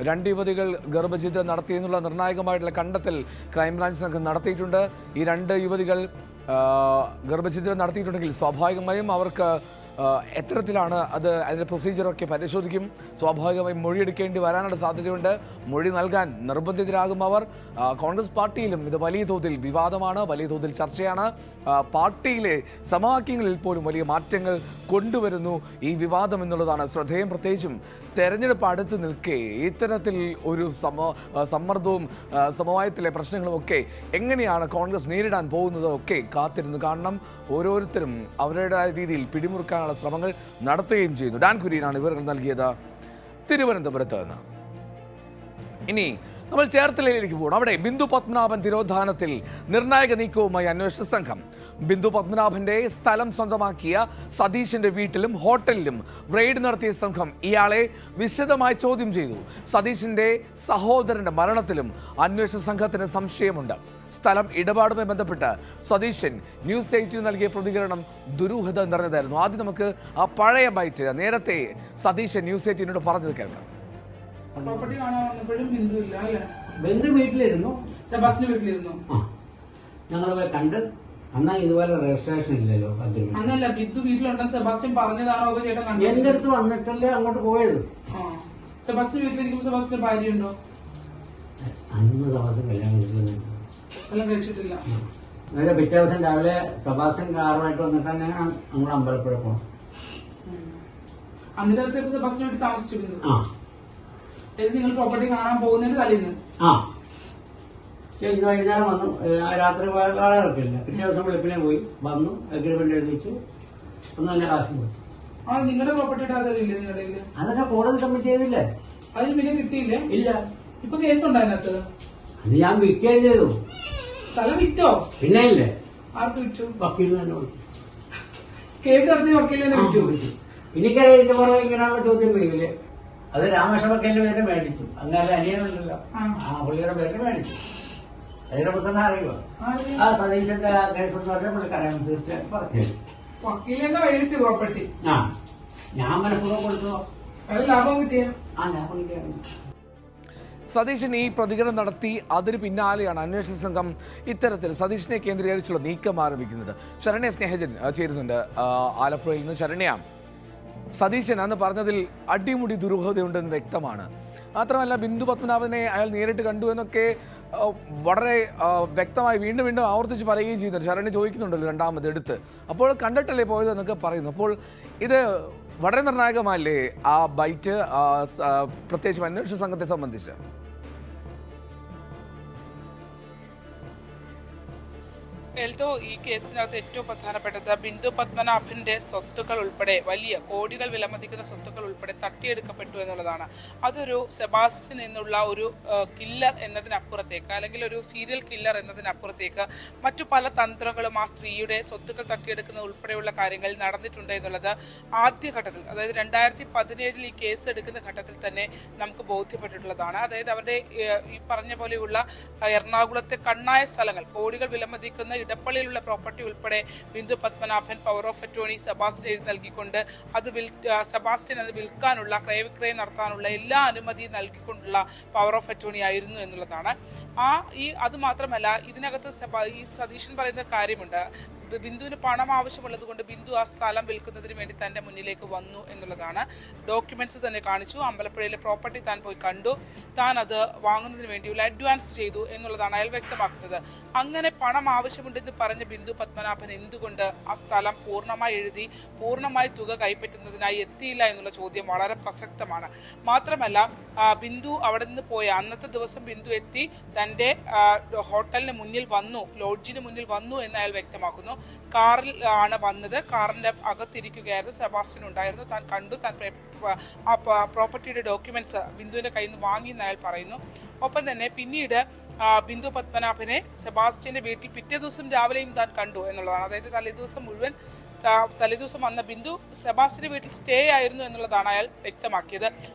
2 യുവതികൾ ഗർഭഛിദ്രം നടത്തിയെന്നുള്ള നിർണായകമായിട്ടുള്ള കണ്ടെത്തൽ ക്രൈംബ്രാഞ്ച് സംഘം നടത്തിയിട്ടുണ്ട്. ഈ 2 യുവതികൾ ഗർഭഛിദ്രം നടത്തിയിട്ടുണ്ടെങ്കിൽ സ്വാഭാവികമായും അവർക്ക് എത്തരത്തിലാണ് അതിൻ്റെ പ്രൊസീജിയറൊക്കെ പരിശോധിക്കും. സ്വാഭാവികമായും മൊഴിയെടുക്കേണ്ടി വരാനുള്ള സാധ്യതയുണ്ട്. മൊഴി നൽകാൻ നിർബന്ധിതരാകും അവർ. കോൺഗ്രസ് പാർട്ടിയിലും ഇത് വലിയ തോതിൽ വിവാദമാണ്, വലിയ തോതിൽ ചർച്ചയാണ്. പാർട്ടിയിലെ സമവാക്യങ്ങളിൽ പോലും വലിയ മാറ്റങ്ങൾ കൊണ്ടുവരുന്നു ഈ വിവാദം എന്നുള്ളതാണ് ശ്രദ്ധേയം. പ്രത്യേകിച്ചും തെരഞ്ഞെടുപ്പ് അടുത്ത് നിൽക്കെ ഇത്തരത്തിൽ ഒരു സമ്മർദ്ദവും സമവായത്തിലെ പ്രശ്നങ്ങളുമൊക്കെ എങ്ങനെയാണ് കോൺഗ്രസ് നേരിടാൻ പോകുന്നതൊക്കെ കാത്തിരുന്ന് കാണണം. ഓരോരുത്തരും അവരുടേതായ രീതിയിൽ പിടിമുറുക്കാൻ ശ്രമങ്ങൾ നടത്തുകയും ചെയ്യുന്നു. ഡാൻ കുര്യനാണ് വിവരങ്ങൾ നൽകിയത് തിരുവനന്തപുരത്ത് നിന്ന്. ഇനി നമ്മൾ ചേർത്തലയിലേക്ക് പോകണം. അവിടെ ബിന്ദു പത്മനാഭൻ തിരോധാനത്തിൽ നിർണായക നീക്കവുമായി അന്വേഷണ സംഘം. ബിന്ദു പത്മനാഭന്റെ സ്ഥലം സ്വന്തമാക്കിയ സതീഷിന്റെ വീട്ടിലും ഹോട്ടലിലും റെയ്ഡ് നടത്തിയ സംഘം ഇയാളെ വിശദമായി ചോദ്യം ചെയ്തു. സതീഷിന്റെ സഹോദരന്റെ മരണത്തിലും അന്വേഷണ സംഘത്തിന് സംശയമുണ്ട്. സ്ഥലം ഇടപാടുമായി ബന്ധപ്പെട്ട് സതീശൻ ന്യൂസ് 18 നൽകിയ പ്രതികരണം ദുരൂഹത നിറഞ്ഞതായിരുന്നു. ആദ്യം നമുക്ക് ആ പഴയ ബൈറ്റ് നേരത്തെ സതീശൻ ന്യൂസ് 18 പറഞ്ഞത് കേൾക്കാം. പ്രോപ്പർട്ടി കാണാൻ വന്നപ്പോഴും ബിന്ദു ഇല്ല അല്ലേ? ബിന്ദു വീട്ടിലിരുന്നു, സെബാസ്റ്റിന് വീട്ടിലിരുന്നു. ഞങ്ങൾ പോയി കണ്ട്. അന്നാ ഇതുപോലെ രജിസ്ട്രേഷൻ ഇല്ലല്ലോ. അന്നല്ല, ബിന്ദു വീട്ടിലുണ്ടെന്ന് സെബാസ്റ്റ്യൻ പറഞ്ഞതാണോ അതോ ചേട്ടൻ കണ്ടു? എന്റെ അടുത്ത് വന്നിട്ടല്ലേ അങ്ങോട്ട് പോയത്. സെബാസ്റ്റിന് വീട്ടിലിരിക്കുമ്പോൾ സെബാസ്റ്റിന്റെ ഭാര്യ ഉണ്ടോ? അന്ന് ദിവസം കല്യാണം എല്ലാം കഴിച്ചിട്ടില്ല. പിറ്റേ ദിവസം രാവിലെ സെബാസ്റ്റ്യൻ കാറുമായിട്ട് വന്നിട്ട് തന്നെ അങ്ങോട്ട് അമ്പലപ്പുഴ പോകണം. അന്ന് ദിവസം സെബാസ്റ്റിന് വേണ്ടി താമസിച്ചിരുന്നു. നിങ്ങൾ പ്രോപ്പർട്ടി കാണാൻ പോകുന്നതിന് തലേന്ന് ഇന്ന് വൈകുന്നേരം വന്നു. രാത്രി വാടക ഇറക്കില്ല. പിറ്റേ ദിവസം വെളുപ്പിനെ പോയി വന്നു. അഗ്രിമെന്റ് എഴുതിച്ചു. ഒന്നും തന്നെ കാശും പോയി. നിങ്ങളുടെ പ്രോപ്പർട്ടിയുടെ ആധാരമില്ലേ നിങ്ങളുടെ? അതൊക്കെ കോടതി സബ്മിറ്റ് ചെയ്തില്ലേ? അതിന് പിന്നെ കിട്ടിയില്ലേ? ഇല്ല. ഇപ്പൊ കേസുണ്ടോ അതിനകത്ത്? അത് ഞാൻ വിൽക്കുകയും ചെയ്തു. സ്ഥലം വിറ്റോ? പിന്നെ ഇല്ലേ. ആർക്ക് വിറ്റു? വക്കീലിന് തന്നെ വിളിച്ചു. കേസ് നടത്തി വക്കീലിനെ വിറ്റു. എനിക്കറിയാം ഇതിന്റെ പുറകെ ഇങ്ങനെയുള്ള ചോദ്യം വരില്ലേ. അത് രാമകൃഷ്ണ വക്കീലിന്റെ പേര് മേടിച്ചു. അങ്ങനെ അനിയനുണ്ടല്ലോ, ആ പുള്ളിയുടെ പേര് മേടിച്ചു. അതിനെ കുറിച്ചൊന്നും അറിയുക. ആ സതീശന്റെ കേസ് എന്ന് പറഞ്ഞാൽ പുള്ളിക്കറിയാം. തീർച്ചയായും പറഞ്ഞു. വക്കീലിനെ മേടിച്ചു പ്രോപ്പർട്ടി. ഞാൻ മനഃപൂർവ്വം കൊടുത്തോ. ലാഭം കിട്ടിയ ലാഭം കിട്ടിയാണ്. സതീശൻ ഈ പ്രതികരണം നടത്തി. അതിന് പിന്നാലെയാണ് അന്വേഷണ സംഘം ഇത്തരത്തിൽ സതീഷിനെ കേന്ദ്രീകരിച്ചുള്ള നീക്കം ആരംഭിക്കുന്നത്. ശരണ്യ സ്നേഹജൻ ചേരുന്നുണ്ട് ആലപ്പുഴയിൽ നിന്ന്. ശരണ്യ, സതീശൻ അന്ന് പറഞ്ഞതിൽ അടിമുടി ദുരൂഹതയുണ്ടെന്ന് വ്യക്തമാണ്. മാത്രമല്ല ബിന്ദു പത്മനാഭനെ അയാൾ നേരിട്ട് കണ്ടു എന്നൊക്കെ വളരെ വ്യക്തമായി വീണ്ടും ആവർത്തിച്ച് പറയുകയും ചെയ്യുന്നുണ്ട്. ശരണ്യ ചോദിക്കുന്നുണ്ടല്ലോ രണ്ടാമത് എടുത്ത്. അപ്പോൾ കണ്ടിട്ടല്ലേ പോയത് എന്നൊക്കെ പറയുന്നു. അപ്പോൾ ഇത് വളരെ നിർണായകമല്ലേ ആ ബൈറ്റ്, പ്രത്യേകിച്ചും അന്വേഷണ സംഘത്തെ സംബന്ധിച്ച്? എൽദോ, ഈ കേസിനകത്ത് ഏറ്റവും പ്രധാനപ്പെട്ടത് ബിന്ദു പത്മനാഭന്റെ സ്വത്തുക്കൾ ഉൾപ്പെടെ വലിയ കോടികൾ വിലമതിക്കുന്ന സ്വത്തുക്കൾ ഉൾപ്പെടെ തട്ടിയെടുക്കപ്പെട്ടു എന്നുള്ളതാണ്. അതൊരു സെബാസ്റ്റ്യൻ എന്നുള്ള ഒരു കില്ലർ എന്നതിനപ്പുറത്തേക്ക്, അല്ലെങ്കിൽ ഒരു സീരിയൽ കില്ലർ എന്നതിനപ്പുറത്തേക്ക് മറ്റു പല തന്ത്രങ്ങളും ആ സ്ത്രീയുടെ സ്വത്തുക്കൾ തട്ടിയെടുക്കുന്ന ഉൾപ്പെടെയുള്ള കാര്യങ്ങൾ നടന്നിട്ടുണ്ട് എന്നുള്ളത് ആദ്യഘട്ടത്തിൽ, അതായത് 2017 ഈ കേസ് എടുക്കുന്ന ഘട്ടത്തിൽ തന്നെ നമുക്ക് ബോധ്യപ്പെട്ടിട്ടുള്ളതാണ്. അതായത് അവരുടെ ഈ പറഞ്ഞ പോലെയുള്ള എറണാകുളത്തെ കണ്ണായ സ്ഥലങ്ങൾ, കോടികൾ വിലമതിക്കുന്ന ഇടപ്പള്ളിയിലുള്ള പ്രോപ്പർട്ടി ഉൾപ്പെടെ Bindu Padmanabhan power of attorney Sebastian എഴുതി നൽകിക്കൊണ്ട് സെബാസ്റ്റ്യൻ അത് വിൽക്കാനുള്ള, ക്രയവിക്രയം നടത്താനുള്ള എല്ലാ അനുമതിയും നൽകിക്കൊണ്ടുള്ള പവർ ഓഫ് അറ്റോർണി ആയിരുന്നു എന്നുള്ളതാണ്. അത് മാത്രമല്ല, ഇതിനകത്ത് ഈ സതീശൻ പറയുന്ന കാര്യമുണ്ട്, ബിന്ദുവിന് പണം ആവശ്യമുള്ളത് കൊണ്ട് ബിന്ദു ആ സ്ഥലം വിൽക്കുന്നതിന് വേണ്ടി തൻ്റെ മുന്നിലേക്ക് വന്നു എന്നുള്ളതാണ്. ഡോക്യുമെന്റ്സ് തന്നെ കാണിച്ചു, അമ്പലപ്പുഴയിലെ പ്രോപ്പർട്ടി താൻ പോയി കണ്ടു, താൻ അത് വാങ്ങുന്നതിന് വേണ്ടിയുള്ള അഡ്വാൻസ് ചെയ്തു എന്നുള്ളതാണ് അയാൾ വ്യക്തമാക്കുന്നത്. അങ്ങനെ പണം ആവശ്യമുണ്ടെന്ന് പറഞ്ഞ ബിന്ദു പത്മനാഭൻ എന്തുകൊണ്ട് ആ സ്ഥലം പൂർണ്ണമായി എഴുതി പൂർണ്ണമായി തുക കൈപ്പറ്റുന്നതിനായി എത്തിയില്ല എന്നുള്ള ചോദ്യം വളരെ പ്രസക്തമാണ്. മാത്രമല്ല, ബിന്ദു അവിടെ നിന്ന് പോയ അന്നത്തെ ദിവസം ബിന്ദു എത്തി തൻ്റെ ഹോട്ടലിന് മുന്നിൽ വന്നു, ലോഡ്ജിന് മുന്നിൽ വന്നു എന്ന് അയാൾ വ്യക്തമാക്കുന്നു. കാറിൽ ആണ് വന്നത്, കാറിൻ്റെ അകത്തിരിക്കുകയായിരുന്നു, സെബാസ്റ്റ്യൻ ഉണ്ടായിരുന്നു, താൻ കണ്ടു, താൻ ആ പ്രോപ്പർട്ടിയുടെ ഡോക്യുമെന്റ്സ് ബിന്ദുവിൻ്റെ കയ്യിൽ നിന്ന് വാങ്ങി എന്ന് അയാൾ പറയുന്നു. ഒപ്പം തന്നെ പിന്നീട് ബിന്ദു പത്മനാഭനെ സെബാസ്റ്റ്യൻ്റെ വീട്ടിൽ പിറ്റേ ദിവസം രാവിലെയും താൻ കണ്ടു എന്നുള്ളതാണ്. അതായത് തലേദിവസം വന്ന ബിന്ദു സെബാസ്റ്റ്യൻ്റെ വീട്ടിൽ സ്റ്റേ ആയിരുന്നു എന്നുള്ളതാണ് അയാൾ വ്യക്തമാക്കിയത്.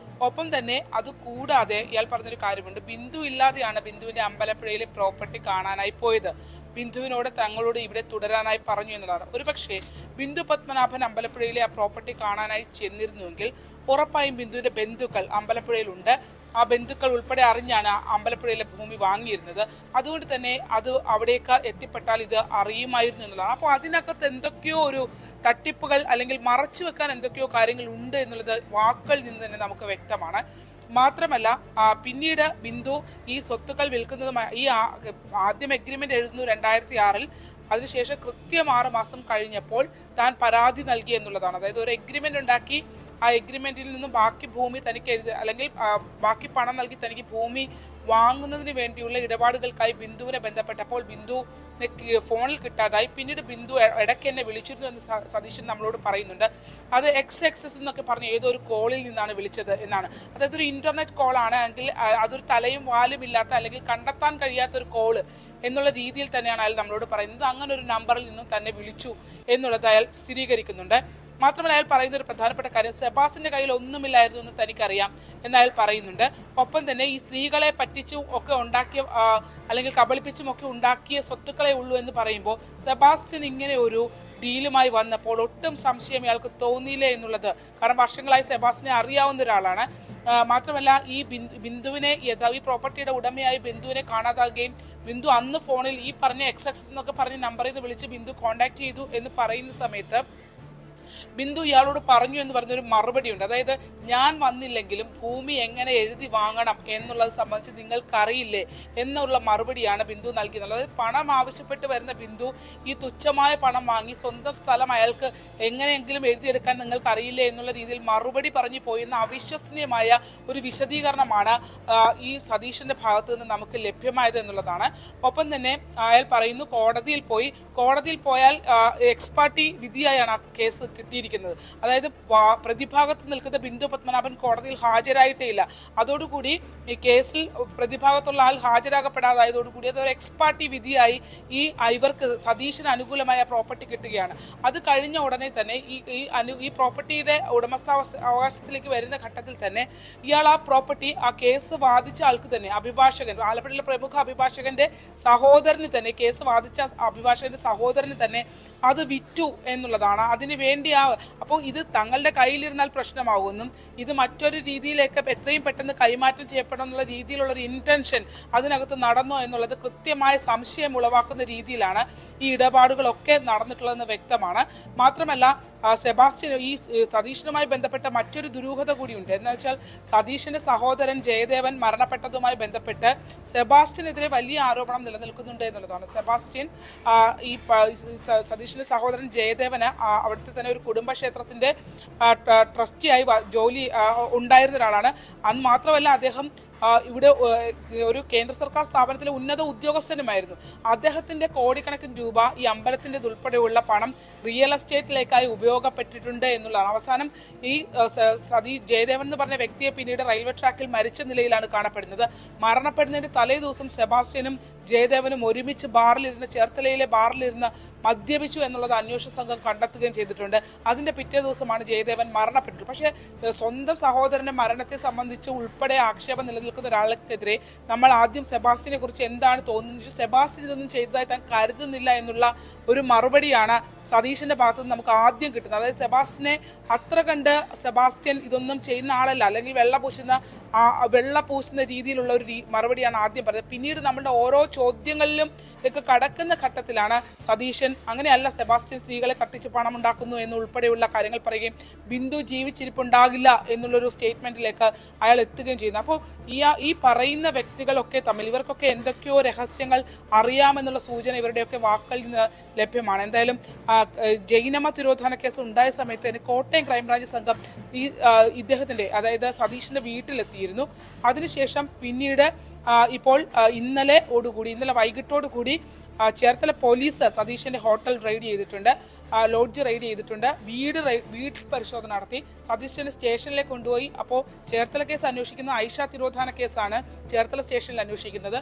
ഒപ്പം തന്നെ അതുകൂടാതെ ഇയാൾ പറഞ്ഞൊരു കാര്യമുണ്ട്, ബിന്ദു ഇല്ലാതെയാണ് ബിന്ദുവിൻ്റെ അമ്പലപ്പുഴയിലെ പ്രോപ്പർട്ടി കാണാനായി പോയത്, ബിന്ദുവിനോട് തങ്ങളോട് ഇവിടെ തുടരാനായി പറഞ്ഞു എന്നതാണ്. ഒരുപക്ഷെ ബിന്ദു പത്മനാഭൻ അമ്പലപ്പുഴയിലെ ആ പ്രോപ്പർട്ടി കാണാനായി ചെന്നിരുന്നുവെങ്കിൽ ഉറപ്പായും ബിന്ദുവിൻ്റെ ബന്ധുക്കൾ അമ്പലപ്പുഴയിലുണ്ട്, ആ ബന്ധുക്കൾ ഉൾപ്പെടെ അറിഞ്ഞാണ് അമ്പലപ്പുഴയിലെ ഭൂമി വാങ്ങിയിരുന്നത്. അതുകൊണ്ട് തന്നെ അത് അവിടേക്ക് എത്തിപ്പെട്ടാൽ ഇത് അറിയുമായിരുന്നു എന്നുള്ളതാണ്. അപ്പോൾ അതിനകത്ത് എന്തൊക്കെയോ ഒരു തട്ടിപ്പുകൾ അല്ലെങ്കിൽ മറച്ചു വെക്കാൻ എന്തൊക്കെയോ കാര്യങ്ങൾ ഉണ്ട് എന്നുള്ളത് വാക്കുകളിൽ നിന്ന് തന്നെ നമുക്ക് വ്യക്തമാണ്. മാത്രമല്ല, പിന്നീട് ബിന്ദു ഈ സ്വത്തുക്കൾ വിൽക്കുന്നതുമായി ഈ ആദ്യം എഗ്രിമെന്റ് എഴുതുന്നു 2006-ൽ, അതിനുശേഷം കൃത്യം 6 മാസം കഴിഞ്ഞപ്പോൾ താൻ പരാതി നൽകി എന്നുള്ളതാണ്. അതായത് ഒരു എഗ്രിമെന്റ് ഉണ്ടാക്കി, ആ എഗ്രിമെന്റിൽ നിന്നും ബാക്കി ഭൂമി തനിക്ക് അല്ലെങ്കിൽ ബാക്കി പണം നൽകി തനിക്ക് ഭൂമി വാങ്ങുന്നതിന് വേണ്ടിയുള്ള ഇടപാടുകൾക്കായി ബിന്ദുവിനെ ബന്ധപ്പെട്ടപ്പോൾ ബിന്ദുവിനെ ഫോണിൽ കിട്ടാതായി. പിന്നീട് ബിന്ദു ഇടയ്ക്ക് എന്നെ വിളിച്ചിരുന്നു എന്ന് സതീശൻ നമ്മളോട് പറയുന്നുണ്ട്. അത് എക്സ് എന്നൊക്കെ പറഞ്ഞ് ഏതോ ഒരു കോളിൽ നിന്നാണ് വിളിച്ചത് എന്നാണ്. അതായത് ഒരു ഇന്റർനെറ്റ് കോളാണ് എങ്കിൽ അതൊരു തലയും വാലും ഇല്ലാത്ത അല്ലെങ്കിൽ കണ്ടെത്താൻ കഴിയാത്ത ഒരു കോള് എന്നുള്ള രീതിയിൽ തന്നെയാണ് അയാൾ നമ്മളോട് പറയുന്നത്. അങ്ങനെ ഒരു നമ്പറിൽ നിന്നും തന്നെ വിളിച്ചു എന്നുള്ളത് അയാൾ സ്ഥിരീകരിക്കുന്നുണ്ട്. മാത്രമല്ല, അയാൾ പറയുന്ന ഒരു പ്രധാനപ്പെട്ട കാര്യം, സെബാസ്റ്റ്യന്റെ കയ്യിൽ ഒന്നുമില്ലായിരുന്നു എന്ന് തനിക്കറിയാം എന്ന് അയാൾ പറയുന്നുണ്ട്. ഒപ്പം തന്നെ ഈ സ്ത്രീകളെ പറ്റിച്ചും ഒക്കെ ഉണ്ടാക്കിയ അല്ലെങ്കിൽ കബളിപ്പിച്ചും ഒക്കെ ഉണ്ടാക്കിയ സ്വത്തുക്കളെ ഉള്ളൂ എന്ന് പറയുമ്പോൾ സെബാസ്റ്റ്യൻ ഇങ്ങനെ ഒരു ഡീലുമായി വന്നപ്പോൾ ഒട്ടും സംശയം ഇയാൾക്ക് തോന്നിയില്ല എന്നുള്ളത്, കാരണം വർഷങ്ങളായി സെബാസ്റ്റ്യനെ അറിയാവുന്ന ഒരാളാണ്. മാത്രമല്ല, ഈ ബിന്ദുവിനെ ഈ പ്രോപ്പർട്ടിയുടെ ഉടമയായി ബിന്ദുവിനെ കാണാതാകുകയും ബിന്ദു അന്ന് ഫോണിൽ ഈ പറഞ്ഞ എക്സ് എന്നൊക്കെ പറഞ്ഞ നമ്പറിൽ നിന്ന് വിളിച്ച് ബിന്ദു കോൺടാക്ട് ചെയ്തു എന്ന് പറയുന്ന സമയത്ത് ബിന്ദു ഇയാളോട് പറഞ്ഞു എന്ന് പറഞ്ഞൊരു മറുപടി ഉണ്ട്. അതായത്, ഞാൻ വന്നില്ലെങ്കിലും ഭൂമി എങ്ങനെ എഴുതി വാങ്ങണം എന്നുള്ളത് സംബന്ധിച്ച് നിങ്ങൾക്കറിയില്ലേ എന്നുള്ള മറുപടിയാണ് ബിന്ദു നൽകിയത്. അതായത് പണം ആവശ്യപ്പെട്ട് വരുന്ന ബിന്ദു ഈ തുച്ഛമായ പണം വാങ്ങി സ്വന്തം സ്ഥലം അയാൾക്ക് എങ്ങനെയെങ്കിലും എഴുതിയെടുക്കാൻ നിങ്ങൾക്കറിയില്ലേ എന്നുള്ള രീതിയിൽ മറുപടി പറഞ്ഞു പോയെന്ന അവിശ്വസനീയമായ ഒരു വിശദീകരണമാണ് ഈ സതീശന്റെ ഭാഗത്ത് നിന്ന് നമുക്ക് ലഭ്യമായത് എന്നുള്ളതാണ്. ഒപ്പം തന്നെ അയാൾ പറയുന്നു, കോടതിയിൽ പോയാൽ എക്സ് പാർട്ടി വിധിയായാണ് ആ കേസ് കിട്ടിയിരിക്കുന്നത്. അതായത് പ്രതിഭാഗത്ത് നിൽക്കുന്ന ബിന്ദു പത്മനാഭൻ കോടതിയിൽ ഹാജരായിട്ടേ ഇല്ല. അതോടുകൂടി ഈ കേസിൽ പ്രതിഭാഗത്തുള്ള ആൾ ഹാജരാകപ്പെടാതായതോടുകൂടി അതൊരു എക്സ് പാർട്ടി വിധിയായി ഇവർക്ക് സതീശന് അനുകൂലമായ പ്രോപ്പർട്ടി കിട്ടുകയാണ്. അത് കഴിഞ്ഞ ഉടനെ തന്നെ ഈ പ്രോപ്പർട്ടിയുടെ ഉടമസ്ഥാവകാശത്തിലേക്ക് വരുന്ന ഘട്ടത്തിൽ തന്നെ ഇയാൾ ആ പ്രോപ്പർട്ടി, ആ കേസ് വാദിച്ച ആൾക്ക് തന്നെ, അഭിഭാഷകൻ, ആലപ്പുഴയിലെ പ്രമുഖ അഭിഭാഷകന്റെ സഹോദരന് തന്നെ, കേസ് വാദിച്ച അഭിഭാഷകന്റെ സഹോദരന് തന്നെ അത് വിറ്റു എന്നുള്ളതാണ്. അതിന് വേണ്ടി അപ്പോൾ ഇത് തങ്ങളുടെ കയ്യിലിരുന്നാൽ പ്രശ്നമാകുമെന്നും ഇത് മറ്റൊരു രീതിയിലേക്ക് എത്രയും പെട്ടെന്ന് കൈമാറ്റം ചെയ്യപ്പെടണം എന്നുള്ള രീതിയിലുള്ള ഒരു ഇന്റൻഷൻ അതിനകത്ത് നടന്നോ എന്നുള്ളത് കൃത്യമായ സംശയം ഉളവാക്കുന്ന രീതിയിലാണ് ഈ ഇടപാടുകളൊക്കെ നടന്നിട്ടുള്ളതെന്ന് വ്യക്തമാണ്. മാത്രമല്ല, സെബാസ്റ്റ്യൻ ഈ സതീശനുമായി ബന്ധപ്പെട്ട മറ്റൊരു ദുരൂഹത കൂടിയുണ്ട്. എന്ന് വെച്ചാൽ, സതീശന്റെ സഹോദരൻ ജയദേവൻ മരണപ്പെട്ടതുമായി ബന്ധപ്പെട്ട് സെബാസ്റ്റ്യനെതിരെ വലിയ ആരോപണം നിലനിൽക്കുന്നുണ്ട് എന്നുള്ളതാണ്. സെബാസ്റ്റ്യൻ ഈ സതീശന്റെ സഹോദരൻ ജയദേവന് അവിടുത്തെ തന്നെ ഒരു കുടുംബക്ഷേത്രത്തിന്റെ ട്രസ്റ്റിയായി ജോലി ഉണ്ടായിരുന്ന ഒരാളാണ്. അന്ന് മാത്രമല്ല, അദ്ദേഹം ഇവിടെ ഒരു കേന്ദ്ര സർക്കാർ സ്ഥാപനത്തിലെ ഉന്നത ഉദ്യോഗസ്ഥനുമായിരുന്നു. അദ്ദേഹത്തിന്റെ കോടിക്കണക്കിന് രൂപ ഈ അമ്പലത്തിന്റെ ഉൾപ്പെടെയുള്ള പണം റിയൽ എസ്റ്റേറ്റിലേക്കായി ഉപയോഗപ്പെട്ടിട്ടുണ്ട് എന്നുള്ളതാണ്. അവസാനം ഈ ജയദേവൻ എന്ന് പറഞ്ഞ വ്യക്തിയെ പിന്നീട് റെയിൽവേ ട്രാക്കിൽ മരിച്ച നിലയിലാണ് കാണപ്പെടുന്നത്. മരണപ്പെടുന്നതിന്റെ തലേ ദിവസം സെബാസ്റ്റ്യനും ജയദേവനും ഒരുമിച്ച് ചേർത്തലയിലെ ബാറിലിരുന്ന് മദ്യപിച്ചു എന്നുള്ളത് അന്വേഷണ സംഘം കണ്ടെത്തുകയും ചെയ്തിട്ടുണ്ട്. അതിന്റെ പിറ്റേ ദിവസമാണ് ജയദേവൻ മരണപ്പെട്ടത്. പക്ഷേ സ്വന്തം സഹോദരന്റെ മരണത്തെ സംബന്ധിച്ച് ഉൾപ്പെടെ ആക്ഷേപം നിലനിൽക്കുന്ന ഒരാൾക്കെതിരെ നമ്മൾ ആദ്യം സെബാസ്റ്റ്യനെ കുറിച്ച് എന്താണ് തോന്നുന്നത്, സെബാസ്റ്റ്യൻ ഇതൊന്നും ചെയ്തതായി താൻ കരുതുന്നില്ല എന്നുള്ള ഒരു മറുപടിയാണ് സതീഷിന്റെ ഭാഗത്ത് നിന്ന് നമുക്ക് ആദ്യം കിട്ടുന്നത്. അതായത് അത്ര കണ്ട് സെബാസ്റ്റ്യൻ ഇതൊന്നും ചെയ്യുന്ന ആളല്ല, അല്ലെങ്കിൽ വെള്ള പൂശുന്ന രീതിയിലുള്ള ഒരു മറുപടിയാണ് ആദ്യം പറഞ്ഞത്. പിന്നീട് നമ്മളുടെ ഓരോ ചോദ്യങ്ങളിലും ഒക്കെ കടക്കുന്ന ഘട്ടത്തിലാണ് സതീശൻ അങ്ങനെയല്ല, സെബാസ്റ്റ്യൻ സ്ത്രീകളെ തട്ടിച്ച് പണം ഉണ്ടാക്കുന്നു എന്നുൾപ്പെടെയുള്ള കാര്യങ്ങൾ പറയുകയും ബിന്ദു ജീവിച്ചിരിപ്പുണ്ടാകില്ല എന്നുള്ളൊരു സ്റ്റേറ്റ്മെന്റിലേക്ക് അയാൾ എത്തുകയും ചെയ്യുന്നു. അപ്പോൾ ഈ പറയുന്ന വ്യക്തികളൊക്കെ തമ്മിൽ ഇവർക്കൊക്കെ എന്തൊക്കെയോ രഹസ്യങ്ങൾ അറിയാമെന്നുള്ള സൂചന ഇവരുടെയൊക്കെ വാക്കുകളിൽ നിന്ന് ലഭ്യമാണ്. എന്തായാലും ജൈനമ തിരോധാന കേസ് ഉണ്ടായ സമയത്ത് തന്നെ കോട്ടയം ക്രൈംബ്രാഞ്ച് സംഘം ഇദ്ദേഹത്തിന്റെ, അതായത് സതീഷിന്റെ വീട്ടിലെത്തിയിരുന്നു. അതിനുശേഷം പിന്നീട് ഇപ്പോൾ ഇന്നലെ വൈകിട്ടോടുകൂടി ചേർത്തല പോലീസ് സതീഷിന്റെ ഹോട്ടൽ റെയ്ഡ് ചെയ്തിട്ടുണ്ട്, ലോഡ്ജ് റെയ്ഡ് ചെയ്തിട്ടുണ്ട്, വീട്ടിൽ പരിശോധന നടത്തി. സതീഷിന്റെ സ്റ്റേഷനിലേക്ക് കൊണ്ടുപോയി. അപ്പോൾ ചേർത്തല കേസ് അന്വേഷിക്കുന്ന ഐഷ തിരോധാന കേസാണ് ചേർത്തല സ്റ്റേഷനിൽ അന്വേഷിക്കുന്നത്.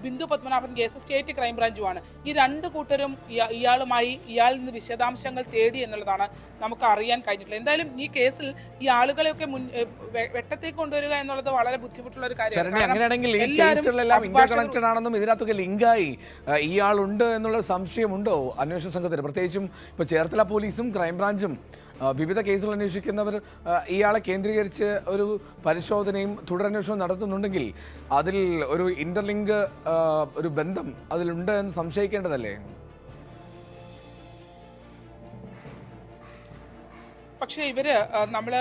ബിന്ദു പത്മനാഭൻ കേസ് സ്റ്റേറ്റ് ക്രൈംബ്രാഞ്ചുമാണ്. ഈ രണ്ട് കൂട്ടരും ഇയാളിൽ നിന്ന് വിശദാംശങ്ങൾ തേടി എന്നുള്ളതാണ് നമുക്ക് അറിയാൻ കഴിഞ്ഞിട്ടുള്ളത്. എന്തായാലും ഈ കേസിൽ ഈ ആളുകളെയൊക്കെ വെട്ടത്തേക്ക് കൊണ്ടുവരിക എന്നുള്ളത് വളരെ ബുദ്ധിമുട്ടുള്ള ഒരു കാര്യമാണ്. ഇതിനകത്തൊക്കെ ലിങ്കായി ഇയാളുണ്ട് എന്നുള്ള സംശയമുണ്ടോ അന്വേഷണ സംഘത്തിന്? പ്രത്യേകിച്ചും ഇപ്പൊ ചേർത്തല പോലീസും ക്രൈംബ്രാഞ്ചും വിവിധ കേസുകൾ അന്വേഷിക്കുന്നവർ ഇയാളെ കേന്ദ്രീകരിച്ച് ഒരു പരിശോധനയും തുടരന്വേഷണവും നടത്തുന്നുണ്ടെങ്കിൽ അതിൽ ഒരു ഇന്റർലിങ്ക് ഒരു ബന്ധം അതിലുണ്ട് എന്ന് സംശയിക്കേണ്ടതല്ലേ? പക്ഷേ നമ്മൾ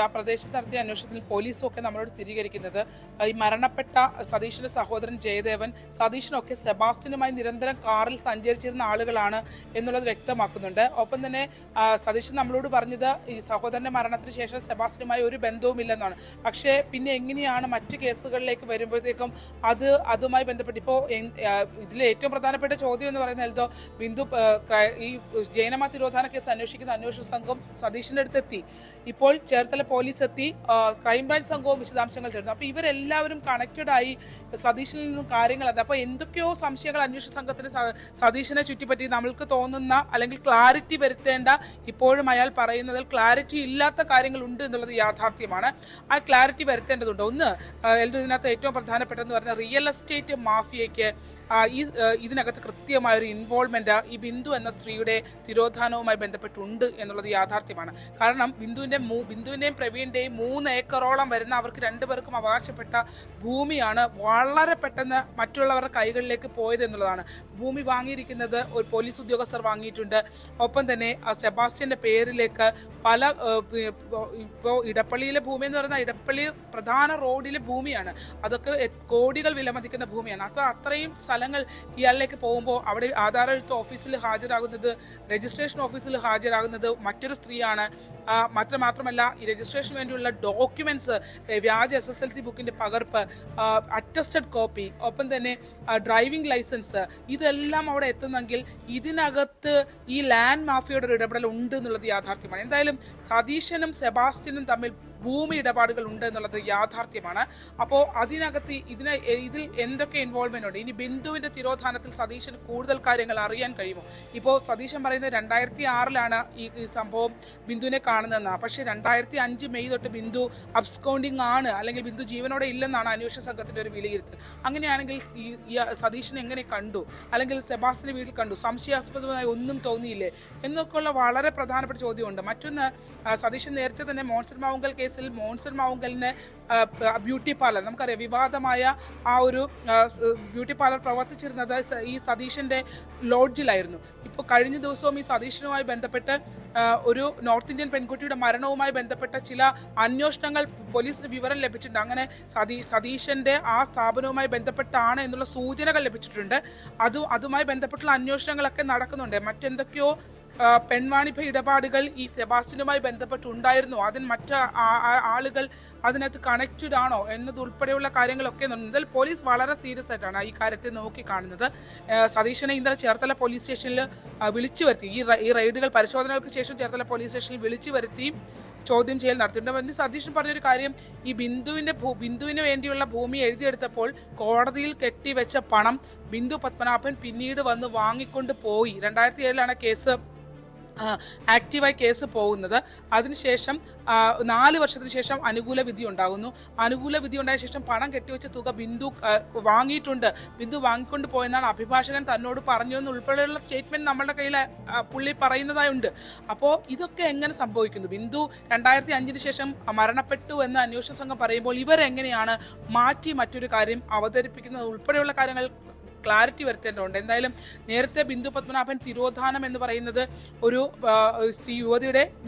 ആ പ്രദേശത്ത് നടത്തിയ അന്വേഷണത്തിൽ പോലീസും ഒക്കെ നമ്മളോട് സ്ഥിരീകരിക്കുന്നത് ഈ മരണപ്പെട്ട സതീഷിന്റെ സഹോദരൻ ജയദേവൻ, സതീഷിനൊക്കെ സെബാസ്റ്റ്യനുമായി നിരന്തരം കാറിൽ സഞ്ചരിച്ചിരുന്ന ആളുകളാണ് എന്നുള്ളത് വ്യക്തമാക്കുന്നുണ്ട്. ഒപ്പം തന്നെ സതീഷ് നമ്മളോട് പറഞ്ഞത് ഈ സഹോദരന്റെ മരണത്തിന് ശേഷം സെബാസ്റ്റ്യനുമായി ഒരു ബന്ധവുമില്ലെന്നാണ്. പക്ഷേ പിന്നെ എങ്ങനെയാണ് മറ്റു കേസുകളിലേക്ക് വരുമ്പോഴത്തേക്കും അതുമായി ബന്ധപ്പെട്ട് ഇപ്പോൾ ഇതിലെ ഏറ്റവും പ്രധാനപ്പെട്ട ചോദ്യം എന്ന് പറയുന്നത് ബിന്ദു ഈ ജൈനമ തിരോധാന കേസ് അന്വേഷിക്കുന്ന അന്വേഷണ സംഘം സതീഷിന്റെ അടുത്തെത്തി. ഇപ്പോൾ ചേർത്തല പോലീസ് എത്തി, ക്രൈംബ്രാഞ്ച് സംഘവും വിശദാംശങ്ങൾ ചേർന്നു. അപ്പോൾ ഇവരെല്ലാവരും കണക്റ്റഡ് ആയി സതീഷിൽ നിന്നും കാര്യങ്ങൾ അപ്പോൾ എന്തൊക്കെയോ സംശയങ്ങൾ അന്വേഷണ സംഘത്തിന് സതീഷിനെ ചുറ്റിപ്പറ്റി നമ്മൾക്ക് തോന്നുന്ന അല്ലെങ്കിൽ ക്ലാരിറ്റി വരുത്തേണ്ട, ഇപ്പോഴും അയാൾ പറയുന്നതിൽ ക്ലാരിറ്റി ഇല്ലാത്ത കാര്യങ്ങളുണ്ട് എന്നുള്ളത് യാഥാർത്ഥ്യമാണ്. ആ ക്ലാരിറ്റി വരുത്തേണ്ടതുണ്ട്. ഒന്ന്, ഇതിനകത്ത് ഏറ്റവും പ്രധാനപ്പെട്ടതെന്ന് പറഞ്ഞാൽ റിയൽ എസ്റ്റേറ്റ് മാഫിയയ്ക്ക് ഇതിനകത്ത് കൃത്യമായൊരു ഇൻവോൾവ്മെന്റ് ഈ ബിന്ദു എന്ന സ്ത്രീയുടെ തിരോധാനവുമായി ബന്ധപ്പെട്ടുണ്ട് എന്നുള്ളത് യാഥാർത്ഥ്യമാണ്. കാരണം ബിന്ദുവിന്റെയും പ്രവീണിന്റെയും 3 ഏക്കറോളം വരുന്ന അവർക്ക് രണ്ടുപേർക്കും അവകാശപ്പെട്ട ഭൂമിയാണ് വളരെ പെട്ടെന്ന് മറ്റുള്ളവരുടെ കൈകളിലേക്ക് പോയത് എന്നുള്ളതാണ്. ഭൂമി വാങ്ങിയിരിക്കുന്നത് ഒരു പോലീസ് ഉദ്യോഗസ്ഥർ വാങ്ങിയിട്ടുണ്ട്. ഒപ്പം തന്നെ സെബാസ്റ്റ്യന്റെ പേരിലേക്ക് പല ഇപ്പോൾ ഇടപ്പള്ളിയിലെ ഭൂമി എന്ന് പറയുന്നത് ഇടപ്പള്ളി പ്രധാന റോഡിലെ ഭൂമിയാണ്. അതൊക്കെ കോടികൾ വിലമതിക്കുന്ന ഭൂമിയാണ്. അപ്പോൾ അത്രയും സ്ഥലങ്ങൾ ഇയാളിലേക്ക് പോകുമ്പോൾ അവിടെ ആധാരമെഴുത്ത് ഓഫീസിൽ ഹാജരാകുന്നത്, രജിസ്ട്രേഷൻ ഓഫീസിൽ ഹാജരാകുന്നത് മറ്റൊരു സ്ത്രീയാണ്. മാത്രമല്ല ഈ രജിസ്ട്രേഷന് വേണ്ടിയുള്ള ഡോക്യുമെന്റ്സ്, വ്യാജ SSLC ബുക്കിന്റെ പകർപ്പ്, അറ്റസ്റ്റഡ് കോപ്പി, ഒപ്പം തന്നെ ഡ്രൈവിംഗ് ലൈസൻസ്, ഇതെല്ലാം അവിടെ എത്തുന്നെങ്കിൽ ഇതിനകത്ത് ഈ ലാൻഡ് മാഫിയയുടെ ഒരു ഇടപെടൽ ഉണ്ട് എന്നുള്ളത് യാഥാർത്ഥ്യമാണ്. എന്തായാലും സതീശനും സെബാസ്റ്റ്യനും തമ്മിൽ ഭൂമി ഇടപാടുകൾ ഉണ്ട് എന്നുള്ളത് യാഥാർത്ഥ്യമാണ്. അപ്പോൾ അതിനകത്ത് ഇതിൽ എന്തൊക്കെ ഇൻവോൾവ്മെന്റ് ഉണ്ട്? ഇനി ബിന്ദുവിന്റെ തിരോധാനത്തിൽ സതീശന് കൂടുതൽ കാര്യങ്ങൾ അറിയാൻ കഴിയുമോ? ഇപ്പോൾ സതീശൻ പറയുന്നത് 2006 ഈ സംഭവം ബിന്ദുവിനെ കാണുന്നതെന്നാണ്. പക്ഷേ 2005 മെയ് തൊട്ട് ബിന്ദു അബ്സ്കോണ്ടിങ് ആണ്, അല്ലെങ്കിൽ ബിന്ദു ജീവനോടെ ഇല്ലെന്നാണ് അന്വേഷണ സംഘത്തിന്റെ ഒരു വിലയിരുത്തൽ. അങ്ങനെയാണെങ്കിൽ ഈ സതീശനെ എങ്ങനെ കണ്ടു, അല്ലെങ്കിൽ സെബാസ്റ്റ്യന്റെ വീട്ടിൽ കണ്ടു, സംശയാസ്പദമായി ഒന്നും തോന്നിയില്ലേ എന്നൊക്കെയുള്ള വളരെ പ്രധാനപ്പെട്ട ചോദ്യമുണ്ട്. മറ്റൊന്ന്, സതീശൻ നേരത്തെ തന്നെ മോൺസൺ മാവുങ്കൽ കേസിൽ മോൺസൺ മാവുങ്കലിന് ബ്യൂട്ടി പാർലർ, നമുക്കറിയാം വിവാദമായ ആ ഒരു ബ്യൂട്ടി പാർലർ പ്രവർത്തിച്ചിരുന്നത് ഈ സതീഷിന്റെ ലോഡ്ജിലായിരുന്നു. ഇപ്പോൾ കഴിഞ്ഞ ദിവസവും ഈ സതീഷിനുമായി ബന്ധപ്പെട്ട് ഒരു നോർത്ത് ഇന്ത്യൻ പെൺകുട്ടിയുടെ മരണവുമായി ബന്ധപ്പെട്ട ചില അന്വേഷണങ്ങൾ പോലീസിന് വിവരം ലഭിച്ചിട്ടുണ്ട്. അങ്ങനെ സതീശന്റെ ആ സ്ഥാപനവുമായി ബന്ധപ്പെട്ടാണ് എന്നുള്ള സൂചനകൾ ലഭിച്ചിട്ടുണ്ട്. അതുമായി ബന്ധപ്പെട്ടുള്ള അന്വേഷണങ്ങളൊക്കെ നടക്കുന്നുണ്ട്. മറ്റെന്തൊക്കെയോ പെൺവാണിഭ ഇടപാടുകൾ ഈ സെബാസ്റ്റ്യനുമായി ബന്ധപ്പെട്ടുണ്ടായിരുന്നോ, അതിന് മറ്റ് ആളുകൾ അതിനകത്ത് കണക്റ്റഡ് ആണോ എന്നതുൾപ്പെടെയുള്ള കാര്യങ്ങളൊക്കെ എന്തായാലും പോലീസ് വളരെ സീരിയസ് ആയിട്ടാണ് ഈ കാര്യത്തെ നോക്കിക്കാണുന്നത്. സതീശനെ ഇന്നലെ ചേർത്തല പോലീസ് സ്റ്റേഷനിൽ വിളിച്ചു വരുത്തി, ഈ റെയ്ഡുകൾ പരിശോധനകൾക്ക് ശേഷം ചേർത്തല പോലീസ് സ്റ്റേഷനിൽ വിളിച്ചു വരുത്തി ചോദ്യം ചെയ്യൽ നടത്തിയിട്ടുണ്ട്. സതീശൻ പറഞ്ഞൊരു കാര്യം, ഈ ബിന്ദുവിന് വേണ്ടിയുള്ള ഭൂമി എഴുതിയെടുത്തപ്പോൾ കോടതിയിൽ കെട്ടിവെച്ച പണം ബിന്ദു പത്മനാഭൻ പിന്നീട് വന്ന് വാങ്ങിക്കൊണ്ട് പോയി. 2007 കേസ് ആക്റ്റീവായി കേസ് പോകുന്നത്. അതിനുശേഷം 4 വർഷത്തിന് ശേഷം അനുകൂല വിധി ഉണ്ടാകുന്നു. അനുകൂല വിധി ഉണ്ടായ ശേഷം പണം കെട്ടിവെച്ച തുക ബിന്ദു വാങ്ങിയിട്ടുണ്ട്, ബിന്ദു വാങ്ങിക്കൊണ്ട് പോയെന്നാണ് അഭിഭാഷകൻ തന്നോട് പറഞ്ഞു എന്നുൾപ്പെടെയുള്ള സ്റ്റേറ്റ്മെന്റ് നമ്മളുടെ കയ്യിൽ പുള്ളി പറയുന്നതായുണ്ട്. അപ്പോൾ ഇതൊക്കെ എങ്ങനെ സംഭവിക്കുന്നു? ബിന്ദു 2005 ശേഷം മരണപ്പെട്ടു എന്ന് അന്വേഷണ സംഘം പറയുമ്പോൾ ഇവരെങ്ങനെയാണ് മാറ്റി മറ്റൊരു കാര്യം അവതരിപ്പിക്കുന്നത് ഉൾപ്പെടെയുള്ള കാര്യങ്ങൾ ക്ലാരിറ്റി വരുത്തേണ്ടതുണ്ട്. എന്തായാലും നേരത്തെ ബിന്ദു പത്മനാഭൻ തിരോധാനം എന്ന് പറയുന്നത് ഒരു യുവതിയുടെ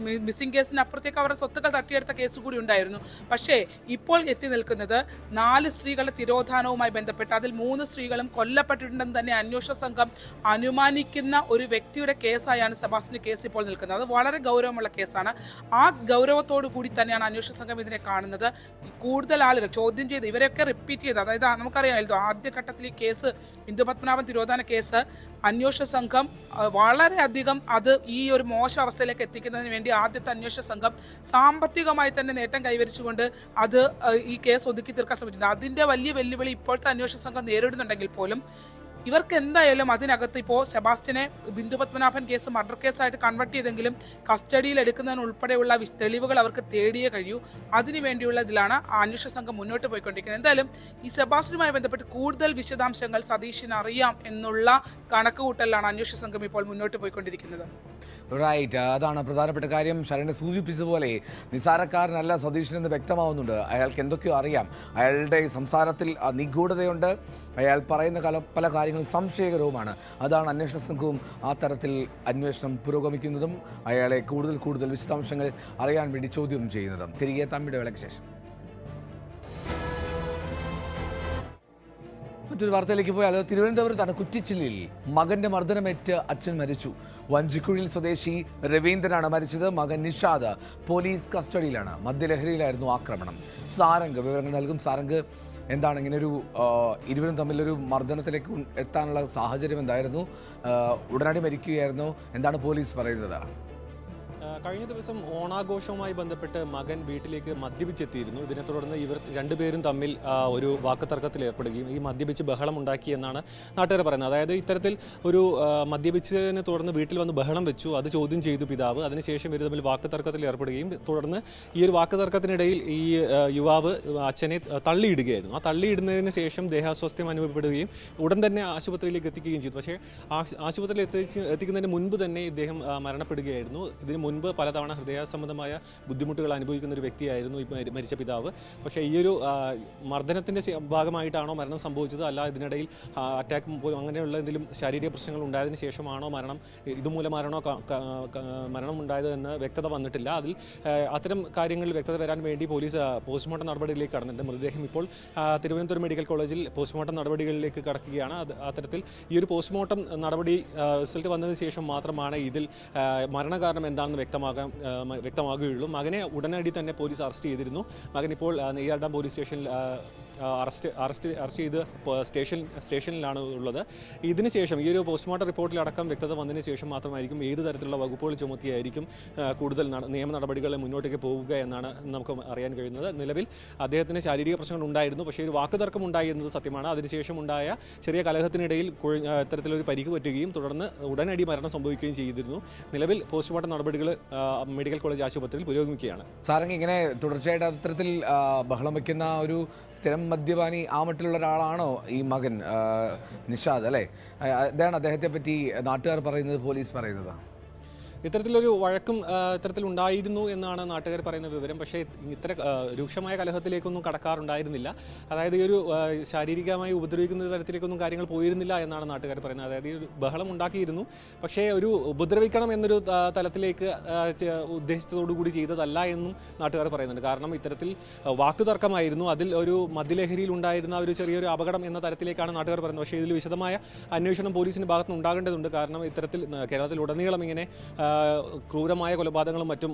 മിസ്സിംഗ് കേസിനപ്പുറത്തേക്ക് അവരുടെ സ്വത്തുക്കൾ തട്ടിയെടുത്ത കേസ് കൂടി ഉണ്ടായിരുന്നു. പക്ഷേ ഇപ്പോൾ എത്തി നിൽക്കുന്നത് 4 സ്ത്രീകളുടെ തിരോധാനവുമായി ബന്ധപ്പെട്ട് അതിൽ 3 സ്ത്രീകളും കൊല്ലപ്പെട്ടിട്ടുണ്ടെന്ന് തന്നെ അന്വേഷണ സംഘം അനുമാനിക്കുന്ന ഒരു വ്യക്തിയുടെ കേസായാണ് സെബാസ്റ്റ്യന്റെ കേസ് ഇപ്പോൾ നിൽക്കുന്നത്. അത് വളരെ ഗൗരവമുള്ള കേസാണ്. ആ ഗൗരവത്തോടു കൂടി തന്നെയാണ് അന്വേഷണ സംഘം ഇതിനെ കാണുന്നത്. കൂടുതൽ ആളുകൾ ചോദ്യം ചെയ്ത് ഇവരെയൊക്കെ റിപ്പീറ്റ് ചെയ്ത്, അതായത് നമുക്കറിയാമല്ലോ ആദ്യഘട്ടത്തിൽ ഈ കേസ് ബിന്ദു പത്മനാഭൻ തിരോധാന കേസ് അന്വേഷണ സംഘം വളരെയധികം അത് ഈ ഒരു മോശം അവസ്ഥയിലേക്ക് എത്തിക്കുന്നതിന് വേണ്ടി ആദ്യത്തെ അന്വേഷണ സംഘം സാമ്പത്തികമായി തന്നെ നേട്ടം കൈവരിച്ചുകൊണ്ട് അത് ഈ കേസ് ഒതുക്കി തീർക്കാൻ ശ്രമിച്ചിട്ടുണ്ട്. അതിൻ്റെ വലിയ വെല്ലുവിളി ഇപ്പോഴത്തെ അന്വേഷണ സംഘം നേരിടുന്നുണ്ടെങ്കിൽ പോലും ഇവർക്ക് എന്തായാലും അതിനകത്ത് ഇപ്പോൾ സെബാസ്റ്റ്യനെ ബിന്ദു പത്മനാഭൻ കേസ് മർഡർ കേസായിട്ട് കൺവേർട്ട് ചെയ്തെങ്കിലും കസ്റ്റഡിയിൽ എടുക്കുന്നതിന് ഉൾപ്പെടെയുള്ള തെളിവുകൾ അവർക്ക് തേടിയേ കഴിയൂ. അതിനുവേണ്ടിയുള്ള ഇതിലാണ് അന്വേഷണ സംഘം മുന്നോട്ട് പോയിക്കൊണ്ടിരിക്കുന്നത്. എന്തായാലും ഈ സെബാസ്റ്റ്യനുമായി ബന്ധപ്പെട്ട് കൂടുതൽ വിശദാംശങ്ങൾ സതീഷിന് അറിയാം എന്നുള്ള കണക്കുകൂട്ടലിലാണ് അന്വേഷണ സംഘം ഇപ്പോൾ മുന്നോട്ട് പോയിക്കൊണ്ടിരിക്കുന്നത്. റൈറ്റ്, അതാണ് പ്രധാനപ്പെട്ട കാര്യം. ശരണ്യ സൂചിപ്പിച്ചതുപോലെ നിസാരക്കാരനല്ല സതീഷിനെന്ന് വ്യക്തമാവുന്നുണ്ട്. അയാൾക്ക് എന്തൊക്കെയോ അറിയാം. അയാളുടെ സംസാരത്തിൽ നിഗൂഢതയുണ്ട്. അയാൾ പറയുന്ന പല കാര്യങ്ങളും സംശയകരവുമാണ്. അതാണ് അന്വേഷണ സംഘവും ആ തരത്തിൽ അന്വേഷണം പുരോഗമിക്കുന്നതും അയാളെ കൂടുതൽ വിശദാംശങ്ങൾ അറിയാൻ വേണ്ടി ചോദ്യം ചെയ്യുന്നതും. തിരികെ തമ്മിയുടെ വിലക്ക് ശേഷം മറ്റൊരു വാർത്തയിലേക്ക് പോയാൽ തിരുവനന്തപുരത്താണ് കുറ്റിച്ചില്ലിൽ മകന്റെ മർദ്ദനമേറ്റ് അച്ഛൻ മരിച്ചു. വഞ്ചിക്കുഴിയിൽ സ്വദേശി രവീന്ദ്രനാണ് മരിച്ചത്. മകൻ നിഷാദ് പോലീസ് കസ്റ്റഡിയിലാണ്. മദ്യലഹരിയിലായിരുന്നു ആക്രമണം. സാരംഗ് വിവരങ്ങൾ നൽകും. സാരംഗ്, എന്താണ് ഇങ്ങനൊരു ഇരുവരും തമ്മിലൊരു മർദ്ദനത്തിലേക്ക് എത്താനുള്ള സാഹചര്യം എന്തായിരുന്നു? ഉടനടി മരിക്കുകയായിരുന്നു. എന്താണ് പോലീസ് പറയുന്നത്? കഴിഞ്ഞ ദിവസം ഓണാഘോഷവുമായി ബന്ധപ്പെട്ട് മകൻ വീട്ടിലേക്ക് മദ്യപിച്ചെത്തിയിരുന്നു. ഇതിനെ തുടർന്ന് ഇവർ രണ്ടുപേരും തമ്മിൽ ഒരു വാക്കുതർക്കത്തിൽ ഏർപ്പെടുകയും ഈ മദ്യപിച്ച് ബഹളം ഉണ്ടാക്കി എന്നാണ് നാട്ടുകാർ പറയുന്നത്. അതായത് ഇത്തരത്തിൽ ഒരു മദ്യപിച്ചതിനെ തുടർന്ന് വീട്ടിൽ വന്ന് ബഹളം വെച്ചു, അത് ചോദ്യം ചെയ്തു പിതാവ്. അതിനുശേഷം ഇവർ തമ്മിൽ വാക്കുതർക്കത്തിൽ ഏർപ്പെടുകയും തുടർന്ന് ഈ ഒരു വാക്കുതർക്കത്തിനിടയിൽ ഈ യുവാവ് അച്ഛനെ തള്ളിയിടുകയായിരുന്നു. ആ തള്ളിയിടുന്നതിന് ശേഷം ദേഹാസ്വാസ്ഥ്യം അനുഭവപ്പെടുകയും ഉടൻ തന്നെ ആശുപത്രിയിലേക്ക് എത്തിക്കുകയും ചെയ്തു. പക്ഷേ ആശുപത്രിയിൽ എത്തിക്കുന്നതിന് മുൻപ് തന്നെ ഇദ്ദേഹം മരണപ്പെടുകയായിരുന്നു. ഇതിന് മുൻപ് പലതവണ ഹൃദയ സംബന്ധമായ ബുദ്ധിമുട്ടുകൾ അനുഭവിക്കുന്ന ഒരു വ്യക്തിയായിരുന്നു ഈ മരിച്ച പിതാവ്. പക്ഷേ ഈ ഒരു മർദ്ദനത്തിൻ്റെ ഭാഗമായിട്ടാണോ മരണം സംഭവിച്ചത്, അല്ല ഇതിനിടയിൽ അറ്റാക്ക് അങ്ങനെയുള്ള എന്തെങ്കിലും ശാരീരിക പ്രശ്നങ്ങൾ ഉണ്ടായതിനു ശേഷമാണോ ഇതുമൂലമാണോ മരണം ഉണ്ടായത് എന്ന് വ്യക്തത വന്നിട്ടില്ല. അതിൽ അത്തരം കാര്യങ്ങളിൽ വ്യക്തത വരാൻ വേണ്ടി പോലീസ് പോസ്റ്റ്മോർട്ടം നടപടികളിലേക്ക് കടന്നിട്ടുണ്ട്. മൃതദേഹം ഇപ്പോൾ തിരുവനന്തപുരം മെഡിക്കൽ കോളേജിൽ പോസ്റ്റ്മോർട്ടം നടപടികളിലേക്ക് കടക്കുകയാണ്. അത്തരത്തിൽ ഈ ഒരു പോസ്റ്റ്മോർട്ടം നടപടി റിസൾട്ട് വന്നതിന് ശേഷം മാത്രമാണ് ഇതിൽ മരണകാരണം എന്താണെന്ന് വ്യക്തമാകുകയുള്ളൂ. മകനെ ഉടനടി തന്നെ പോലീസ് അറസ്റ്റ് ചെയ്തിരുന്നു. മകൻ ഇപ്പോൾ നെയ്യാർഡാം പോലീസ് സ്റ്റേഷനിൽ അറസ്റ്റ് ചെയ്ത് സ്റ്റേഷനിലാണ് ഉള്ളത്. ഇതിനുശേഷം ഈ ഒരു പോസ്റ്റ്മോർട്ടം റിപ്പോർട്ടിലടക്കം വ്യക്തത വന്നതിന് ശേഷം മാത്രമായിരിക്കും ഏത് തരത്തിലുള്ള വകുപ്പുകൾ ചുമത്തിയായിരിക്കും കൂടുതൽ നിയമ നടപടികൾ മുന്നോട്ടേക്ക് പോവുക എന്നാണ് നമുക്ക് അറിയാൻ കഴിയുന്നത്. നിലവിൽ അദ്ദേഹത്തിന് ശാരീരിക പ്രശ്നങ്ങൾ ഉണ്ടായിരുന്നു. പക്ഷേ ഒരു വാക്കുതർക്കം ഉണ്ടായി എന്നത് സത്യമാണ്. അതിനുശേഷം ഉണ്ടായ ചെറിയ കലഹത്തിനിടയിൽ ഇത്തരത്തിലൊരു പരിക്ക് പറ്റുകയും തുടർന്ന് ഉടനടി മരണം സംഭവിക്കുകയും ചെയ്തിരുന്നു. നിലവിൽ പോസ്റ്റ്മോർട്ടം നടപടികൾ മെഡിക്കൽ കോളേജ് ആശുപത്രിയിൽ പുരോഗമിക്കുകയാണ്. സാരംഗ്, ഇങ്ങനെ തുടർച്ചയായിട്ട് അത്തരത്തിൽ ബഹളം വയ്ക്കുന്ന ഒരു സ്ഥിരം മദ്യപാനി ആ മട്ടിലുള്ള ഒരാളാണോ ഈ മകൻ നിഷാദ്, അല്ലേ? ഇതാണ് അദ്ദേഹത്തെ പറ്റി നാട്ടുകാർ പറയുന്നത്, പോലീസ് പറയുന്നത്? ഇത്തരത്തിലൊരു വഴക്കും ഇത്തരത്തിലുണ്ടായിരുന്നു എന്നാണ് നാട്ടുകാർ പറയുന്ന വിവരം. പക്ഷേ ഇത്ര രൂക്ഷമായ കലഹത്തിലേക്കൊന്നും കടക്കാറുണ്ടായിരുന്നില്ല. അതായത് ഈ ഒരു ശാരീരികമായി ഉപദ്രവിക്കുന്ന തരത്തിലേക്കൊന്നും കാര്യങ്ങൾ പോയിരുന്നില്ല എന്നാണ് നാട്ടുകാർ പറയുന്നത്. അതായത് ഈ ഒരു ബഹളം ഉണ്ടാക്കിയിരുന്നു, പക്ഷേ ഒരു ഉപദ്രവിക്കണം എന്നൊരു തലത്തിലേക്ക് ഉദ്ദേശത്തോടു കൂടി ചെയ്തതല്ല എന്നും നാട്ടുകാർ പറയുന്നുണ്ട്. കാരണം ഇത്തരത്തിൽ വാക്കുതർക്കമായിരുന്നു, അതിൽ ഒരു മദ്യലഹരിയിൽ ഉണ്ടായിരുന്ന ഒരു ചെറിയൊരു അപകടം എന്ന തരത്തിലേക്കാണ് നാട്ടുകാർ പറയുന്നത്. പക്ഷേ ഇതിൽ വിശദമായ അന്വേഷണം പോലീസിന്റെ ഭാഗത്ത് നിന്ന് ഉണ്ടാകേണ്ടതുണ്ട്. കാരണം ഇത്തരത്തിൽ കേരളത്തിലുടനീളം ഇങ്ങനെ ക്രൂരമായ കൊലപാതകങ്ങളും മറ്റും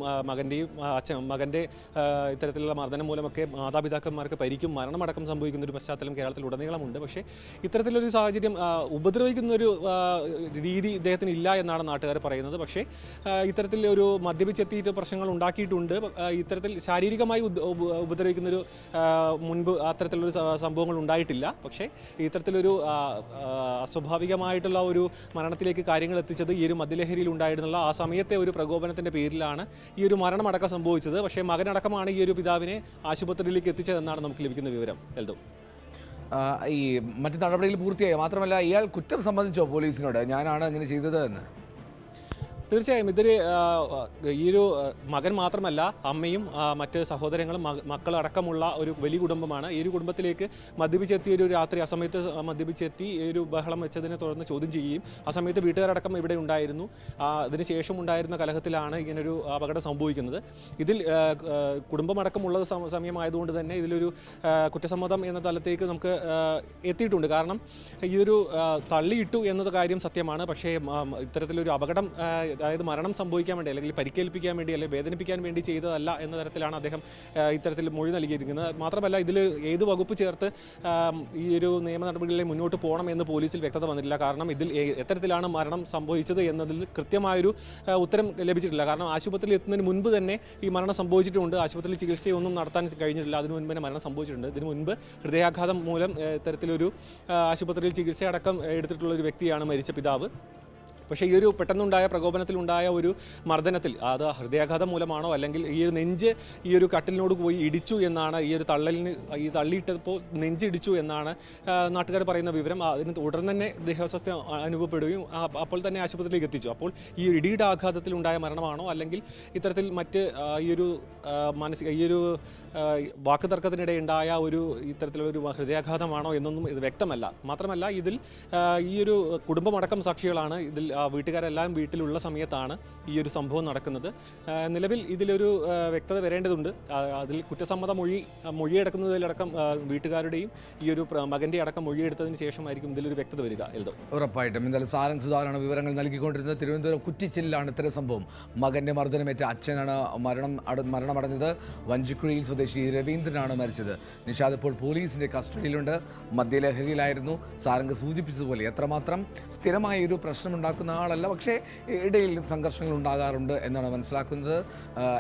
മകൻ്റെ ഇത്തരത്തിലുള്ള മർദ്ദനം മൂലമൊക്കെ മാതാപിതാക്കന്മാർക്ക് പരിക്കും മരണമടക്കം സംഭവിക്കുന്ന ഒരു പശ്ചാത്തലം കേരളത്തിലുടനീളമുണ്ട്. പക്ഷേ ഇത്തരത്തിലൊരു സാഹചര്യം ഉപദ്രവിക്കുന്നൊരു രീതി ഇദ്ദേഹത്തിന് ഇല്ല എന്നാണ് നാട്ടുകാർ പറയുന്നത്. പക്ഷേ ഇത്തരത്തിൽ ഒരു മദ്യപിച്ചെത്തിയിട്ട് പ്രശ്നങ്ങൾ ഉണ്ടാക്കിയിട്ടുണ്ട്. ഇത്തരത്തിൽ ശാരീരികമായി ഉപദ്രവിക്കുന്നൊരു മുൻപ് അത്തരത്തിലൊരു സംഭവങ്ങൾ ഉണ്ടായിട്ടില്ല. പക്ഷേ ഇത്തരത്തിലൊരു അസ്വാഭാവികമായിട്ടുള്ള ഒരു മരണത്തിലേക്ക് കാര്യങ്ങൾ എത്തിച്ചത് ഈ ഒരു മദ്യലഹരിയിൽ ഉണ്ടായിരുന്നുള്ള ആ സമയത്തെ ഒരു പ്രകോപനത്തിന്റെ പേരിലാണ് ഈ ഒരു മരണമടക്കം സംഭവിച്ചത്. പക്ഷേ മകനടക്കമാണ് ഈ ഒരു പിതാവിനെ ആശുപത്രിയിലേക്ക് എത്തിച്ചതെന്നാണ് നമുക്ക് ലഭിക്കുന്ന വിവരം. എൽദോ, ഈ മറ്റു നടപടികൾ പൂർത്തിയായി, മാത്രമല്ല ഇയാൾ കുറ്റം സംബന്ധിച്ചോ പോലീസിനോട് ഞാനാണ് അങ്ങനെ ചെയ്തത് എന്ന്? തീർച്ചയായും ഇതൊരു ഈ ഒരു മകൻ മാത്രമല്ല, അമ്മയും മറ്റ് സഹോദരങ്ങളും മക്കളടക്കമുള്ള ഒരു വലിയ കുടുംബമാണ്. ഈ ഒരു കുടുംബത്തിലേക്ക് മദ്യപിച്ചെത്തിയ ഒരു രാത്രി ആ സമയത്ത് മദ്യപിച്ചെത്തി ഈ ഒരു ബഹളം വെച്ചതിനെ തുടർന്ന് ചോദ്യം ചെയ്യുകയും ആ സമയത്ത് വീട്ടുകാരടക്കം ഇവിടെ ഉണ്ടായിരുന്നു. അതിനുശേഷം ഉണ്ടായിരുന്ന കലഹത്തിലാണ് ഇങ്ങനൊരു അപകടം സംഭവിക്കുന്നത്. ഇതിൽ കുടുംബമടക്കമുള്ള സമയമായതുകൊണ്ട് തന്നെ ഇതിലൊരു കുറ്റസമ്മതം എന്ന തലത്തേക്ക് നമുക്ക് എത്തിയിട്ടുണ്ട്. കാരണം ഈ ഒരു തള്ളിയിട്ടു എന്നത് കാര്യം സത്യമാണ്. പക്ഷേ ഇത്തരത്തിലൊരു അപകടം, അതായത് മരണം സംഭവിക്കാൻ വേണ്ടി അല്ലെങ്കിൽ പരിക്കേൽപ്പിക്കാൻ വേണ്ടി അല്ലെങ്കിൽ വേദനിപ്പിക്കാൻ വേണ്ടി ചെയ്തതല്ല എന്ന തരത്തിലാണ് അദ്ദേഹം ഇത്തരത്തിൽ മൊഴി നൽകിയിരിക്കുന്നത്. മാത്രമല്ല ഇതിൽ ഏത് വകുപ്പ് ചേർത്ത് ഈ ഒരു നിയമ നടപടികളിൽ മുന്നോട്ട് പോകണം എന്ന് പോലീസിൽ വ്യക്തത വന്നിട്ടില്ല. കാരണം ഇതിൽ എത്തരത്തിലാണ് മരണം സംഭവിച്ചത് എന്നതിൽ കൃത്യമായൊരു ഉത്തരം ലഭിച്ചിട്ടില്ല. കാരണം ആശുപത്രിയിൽ എത്തുന്നതിന് മുൻപ് തന്നെ ഈ മരണം സംഭവിച്ചിട്ടുമുണ്ട്. ആശുപത്രിയിൽ ചികിത്സയൊന്നും നടത്താൻ കഴിഞ്ഞിട്ടില്ല. അതിനു മുൻപ് തന്നെ മരണം സംഭവിച്ചിട്ടുണ്ട്. ഇതിനു മുൻപ് ഹൃദയാഘാതം മൂലം ഇത്തരത്തിലൊരു ആശുപത്രിയിൽ ചികിത്സയടക്കം എടുത്തിട്ടുള്ള ഒരു വ്യക്തിയാണ് മരിച്ച പിതാവ്. പക്ഷേ ഈ ഒരു പെട്ടെന്നുണ്ടായ പ്രകോപനത്തിലുണ്ടായ ഒരു മർദ്ദനത്തിൽ അത് ഹൃദയാഘാതം മൂലമാണോ അല്ലെങ്കിൽ ഈ ഒരു നെഞ്ച് ഈ ഒരു കട്ടിലിനോട് പോയി ഇടിച്ചു എന്നാണ്, ഈ ഒരു തള്ളിയിട്ടപ്പോൾ നെഞ്ചിടിച്ചു എന്നാണ് നാട്ടുകാർ പറയുന്ന വിവരം. അതിന് ഉടൻ തന്നെ ദേഹാസ്വാസ്ഥ്യം അനുഭവപ്പെടുകയും അപ്പോൾ തന്നെ ആശുപത്രിയിലേക്ക് എത്തിച്ചു. അപ്പോൾ ഈ ഒരു ഇടിയുടെ ആഘാതത്തിലുണ്ടായ മരണമാണോ അല്ലെങ്കിൽ ഇത്തരത്തിൽ മറ്റ് ഈ ഒരു ഈ ഒരു വാക്കുതർക്കത്തിനിടെ ഉണ്ടായ ഒരു ഇത്തരത്തിലൊരു ഹൃദയാഘാതമാണോ എന്നൊന്നും ഇത് വ്യക്തമല്ല. മാത്രമല്ല ഇതിൽ ഈ ഒരു കുടുംബമടക്കം സാക്ഷികളാണ്. ഇതിൽ വീട്ടുകാരെല്ലാം വീട്ടിലുള്ള സമയത്താണ് ഈ ഒരു സംഭവം നടക്കുന്നത്. നിലവിൽ ഇതിലൊരു വ്യക്തത വരേണ്ടതുണ്ട്. അതിൽ കുറ്റസമ്മത മൊഴിയെടുക്കുന്നതിലടക്കം വീട്ടുകാരുടെയും ഈ ഒരു മകൻ്റെ അടക്കം മൊഴിയെടുത്തതിന് ശേഷമായിരിക്കും ഇതിലൊരു വ്യക്തത വരിക. എൽദോ, ഉറപ്പായിട്ടും. എന്തായാലും സാരംഗ് സുധാകരാണ് വിവരങ്ങൾ നൽകിക്കൊണ്ടിരുന്നത്. തിരുവനന്തപുരം കുറ്റിച്ചില്ലാണ് ഇത്തരം സംഭവം. മകൻ്റെ മർദ്ദനമേറ്റ അച്ഛനാണ് മരണമടഞ്ഞത്. വഞ്ചിക്കുഴിയിൽ സ്വദേശി രവീന്ദ്രനാണ് മരിച്ചത്. നിഷാദ് ഇപ്പോൾ പോലീസിന്റെ കസ്റ്റഡിയിലുണ്ട്. മദ്യലഹരിയിലായിരുന്നു. സാരംഗ് സൂചിപ്പിച്ചതുപോലെ എത്രമാത്രം സ്ഥിരമായ ഒരു പ്രശ്നം ഉണ്ടാക്കുന്ന ആളല്ല, പക്ഷേ ഇടയിൽ സംഘർഷങ്ങൾ ഉണ്ടാകാറുണ്ട് എന്നാണ് മനസ്സിലാക്കുന്നത്.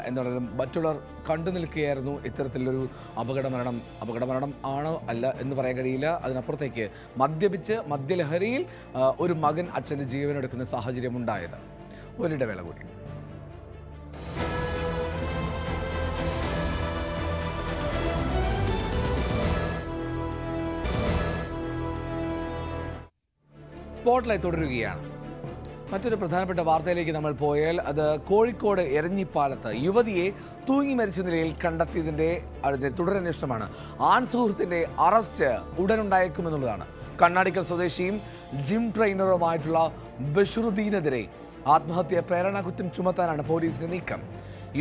എന്താണെങ്കിലും മറ്റുള്ളവർ കണ്ടു നിൽക്കുകയായിരുന്നു ഇത്തരത്തിലൊരു അപകടമരണം ആണോ അല്ല എന്ന് പറയാൻ കഴിയില്ല. അതിനപ്പുറത്തേക്ക് മദ്യലഹരിയിൽ ഒരു മകൻ അച്ഛൻ്റെ ജീവനെടുക്കുന്ന സാഹചര്യം ഉണ്ടായത്. ഒരിടവേള കൂടി. സ്പോട്ട്ലൈറ്റ് തുടരുകയാണ്. മറ്റൊരു പ്രധാനപ്പെട്ട വാർത്തയിലേക്ക് നമ്മൾ പോയാൽ അത് കോഴിക്കോട് എരഞ്ഞിപ്പാലത്ത് യുവതിയെ തൂങ്ങി മരിച്ച നിലയിൽ കണ്ടെത്തിയതിൻ്റെ തുടരന്വേഷണമാണ്. ആൺ സുഹൃത്തിൻ്റെ അറസ്റ്റ് ഉടനുണ്ടായേക്കുമെന്നുള്ളതാണ്. കണ്ണാടിക്കൽ സ്വദേശിയും ജിം ട്രെയിനറുമായിട്ടുള്ള ബഷറുദ്ദീനെതിരെ ആത്മഹത്യ പ്രേരണ കുറ്റം ചുമത്താനാണ് പോലീസിന്റെ നീക്കം.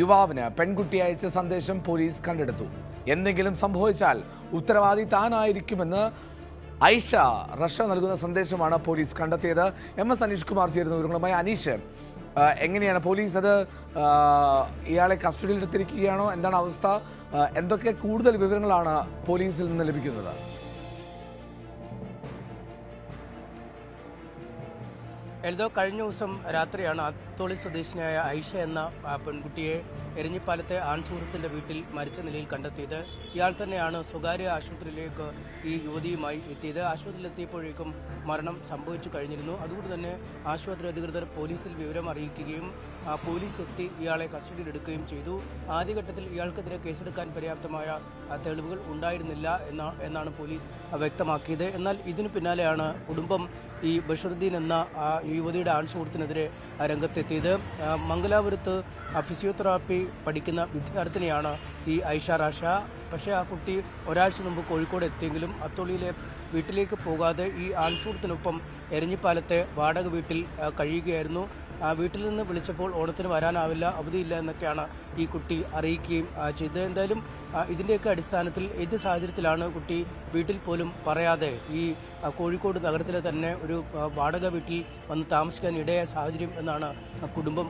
യുവാവിന് പെൺകുട്ടി അയച്ച സന്ദേശം പോലീസ് കണ്ടെടുത്തു. എന്തെങ്കിലും സംഭവിച്ചാൽ ഉത്തരവാദി താനായിരിക്കുമെന്ന് ഐഷ റഷ നൽകുന്ന സന്ദേശമാണ് പോലീസ് കണ്ടെത്തിയത്. MS അനീഷ് കുമാർ ചേരുന്ന വിവരങ്ങളുമായി. അനീഷ്, എങ്ങനെയാണ് പോലീസ് അത് ഇയാളെ കസ്റ്റഡിയിൽ എടുത്തിരിക്കുകയാണോ? എന്താണ് അവസ്ഥ? എന്തൊക്കെ കൂടുതൽ വിവരങ്ങളാണ് പോലീസിൽ നിന്ന് ലഭിക്കുന്നത്? എൽദോ, കഴിഞ്ഞ ദിവസം രാത്രിയാണ് അത്തോളി സ്വദേശിനിയായ ഐഷ എന്ന പെൺകുട്ടിയെ എരഞ്ഞിപ്പാലത്തെ ആൺസുഹൃത്തിന്റെ വീട്ടിൽ മരിച്ച നിലയിൽ കണ്ടെത്തിയത്. ഇയാൾ തന്നെയാണ് സ്വകാര്യ ആശുപത്രിയിലേക്ക് ഈ യുവതിയുമായി എത്തിയത്. ആശുപത്രിയിലെത്തിയപ്പോഴേക്കും മരണം സംഭവിച്ചു കഴിഞ്ഞിരുന്നു. അതുകൊണ്ട് തന്നെ ആശുപത്രി അധികൃതർ പോലീസിൽ വിവരം അറിയിക്കുകയും പോലീസ് എത്തി ഇയാളെ കസ്റ്റഡിയിലെടുക്കുകയും ചെയ്തു. ആദ്യഘട്ടത്തിൽ ഇയാൾക്കെതിരെ കേസെടുക്കാൻ പര്യാപ്തമായ തെളിവുകൾ ഉണ്ടായിരുന്നില്ല എന്നാണ് പോലീസ് വ്യക്തമാക്കിയത്. എന്നാൽ ഇതിനു പിന്നാലെയാണ് കുടുംബം ഈ ബഷറുദ്ദീൻ എന്ന യുവതിയുടെ ആൺസുഹൃത്തിനെതിരെ രംഗത്തെത്തിയത്. മംഗലാപുരത്ത് ഫിസിയോതെറാപ്പി പഠിക്കുന്ന വിദ്യാർത്ഥിനിയാണ് ഈ ഐഷ റാഷ. പക്ഷേ ആ കുട്ടി ഒരാഴ്ച മുമ്പ് കോഴിക്കോട് എത്തിയെങ്കിലും അത്തോളിയിലെ വീട്ടിലേക്ക് പോകാതെ ഈ ആൺസുഹൃത്തിനൊപ്പം എരഞ്ഞിപ്പാലത്തെ വാടക വീട്ടിൽ കഴിയുകയായിരുന്നു. വീട്ടിൽ നിന്ന് വിളിച്ചപ്പോൾ ഓണത്തിന് വരാനാവില്ല, അവധിയില്ല എന്നൊക്കെയാണ് ഈ കുട്ടി അറിയിക്കുകയും ചെയ്തത്. എന്തായാലും ഇതിൻ്റെയൊക്കെ അടിസ്ഥാനത്തിൽ ഏത് സാഹചര്യത്തിലാണ് കുട്ടി വീട്ടിൽ പോലും പറയാതെ ഈ കോഴിക്കോട് നഗരത്തിലെ തന്നെ ഒരു വാടക വീട്ടിൽ വന്ന് താമസിക്കാൻ ഇടയായ സാഹചര്യം എന്നാണ് കുടുംബം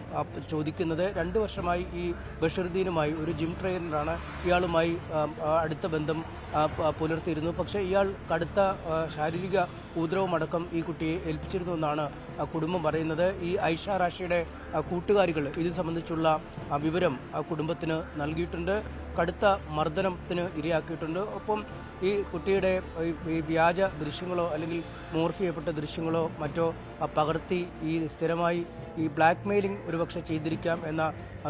ചോദിക്കുന്നത്. 2 വർഷമായി ഈ ബഷറുദ്ദീനുമായി, ഒരു ജിം ട്രെയിനറാണ്, ഇയാളുമായി അടുത്ത ബന്ധം പുലർത്തിയിരുന്നു. പക്ഷേ ഇയാൾ കടുത്ത ശാരീരിക ഉപദ്രവമടക്കം ഈ കുട്ടിയെ ഏൽപ്പിച്ചിരുന്നു എന്നാണ് കുടുംബം പറയുന്നത്. ഈ ഐഷ റാഷിയുടെ കൂട്ടുകാരികൾ ഇത് സംബന്ധിച്ചുള്ള വിവരം കുടുംബത്തിന് നൽകിയിട്ടുണ്ട്. കടുത്ത മർദ്ദനത്തിന് ഇരയാക്കിയിട്ടുണ്ട്. ഒപ്പം ഈ കുട്ടിയുടെ ഈ വ്യാജ ദൃശ്യങ്ങളോ അല്ലെങ്കിൽ മോർഫ് ചെയ്യപ്പെട്ട ദൃശ്യങ്ങളോ മറ്റോ പകർത്തി ഈ സ്ഥിരമായി ഈ ബ്ലാക്ക് മെയിലിംഗ് ഒരുപക്ഷെ ചെയ്തിരിക്കാം എന്ന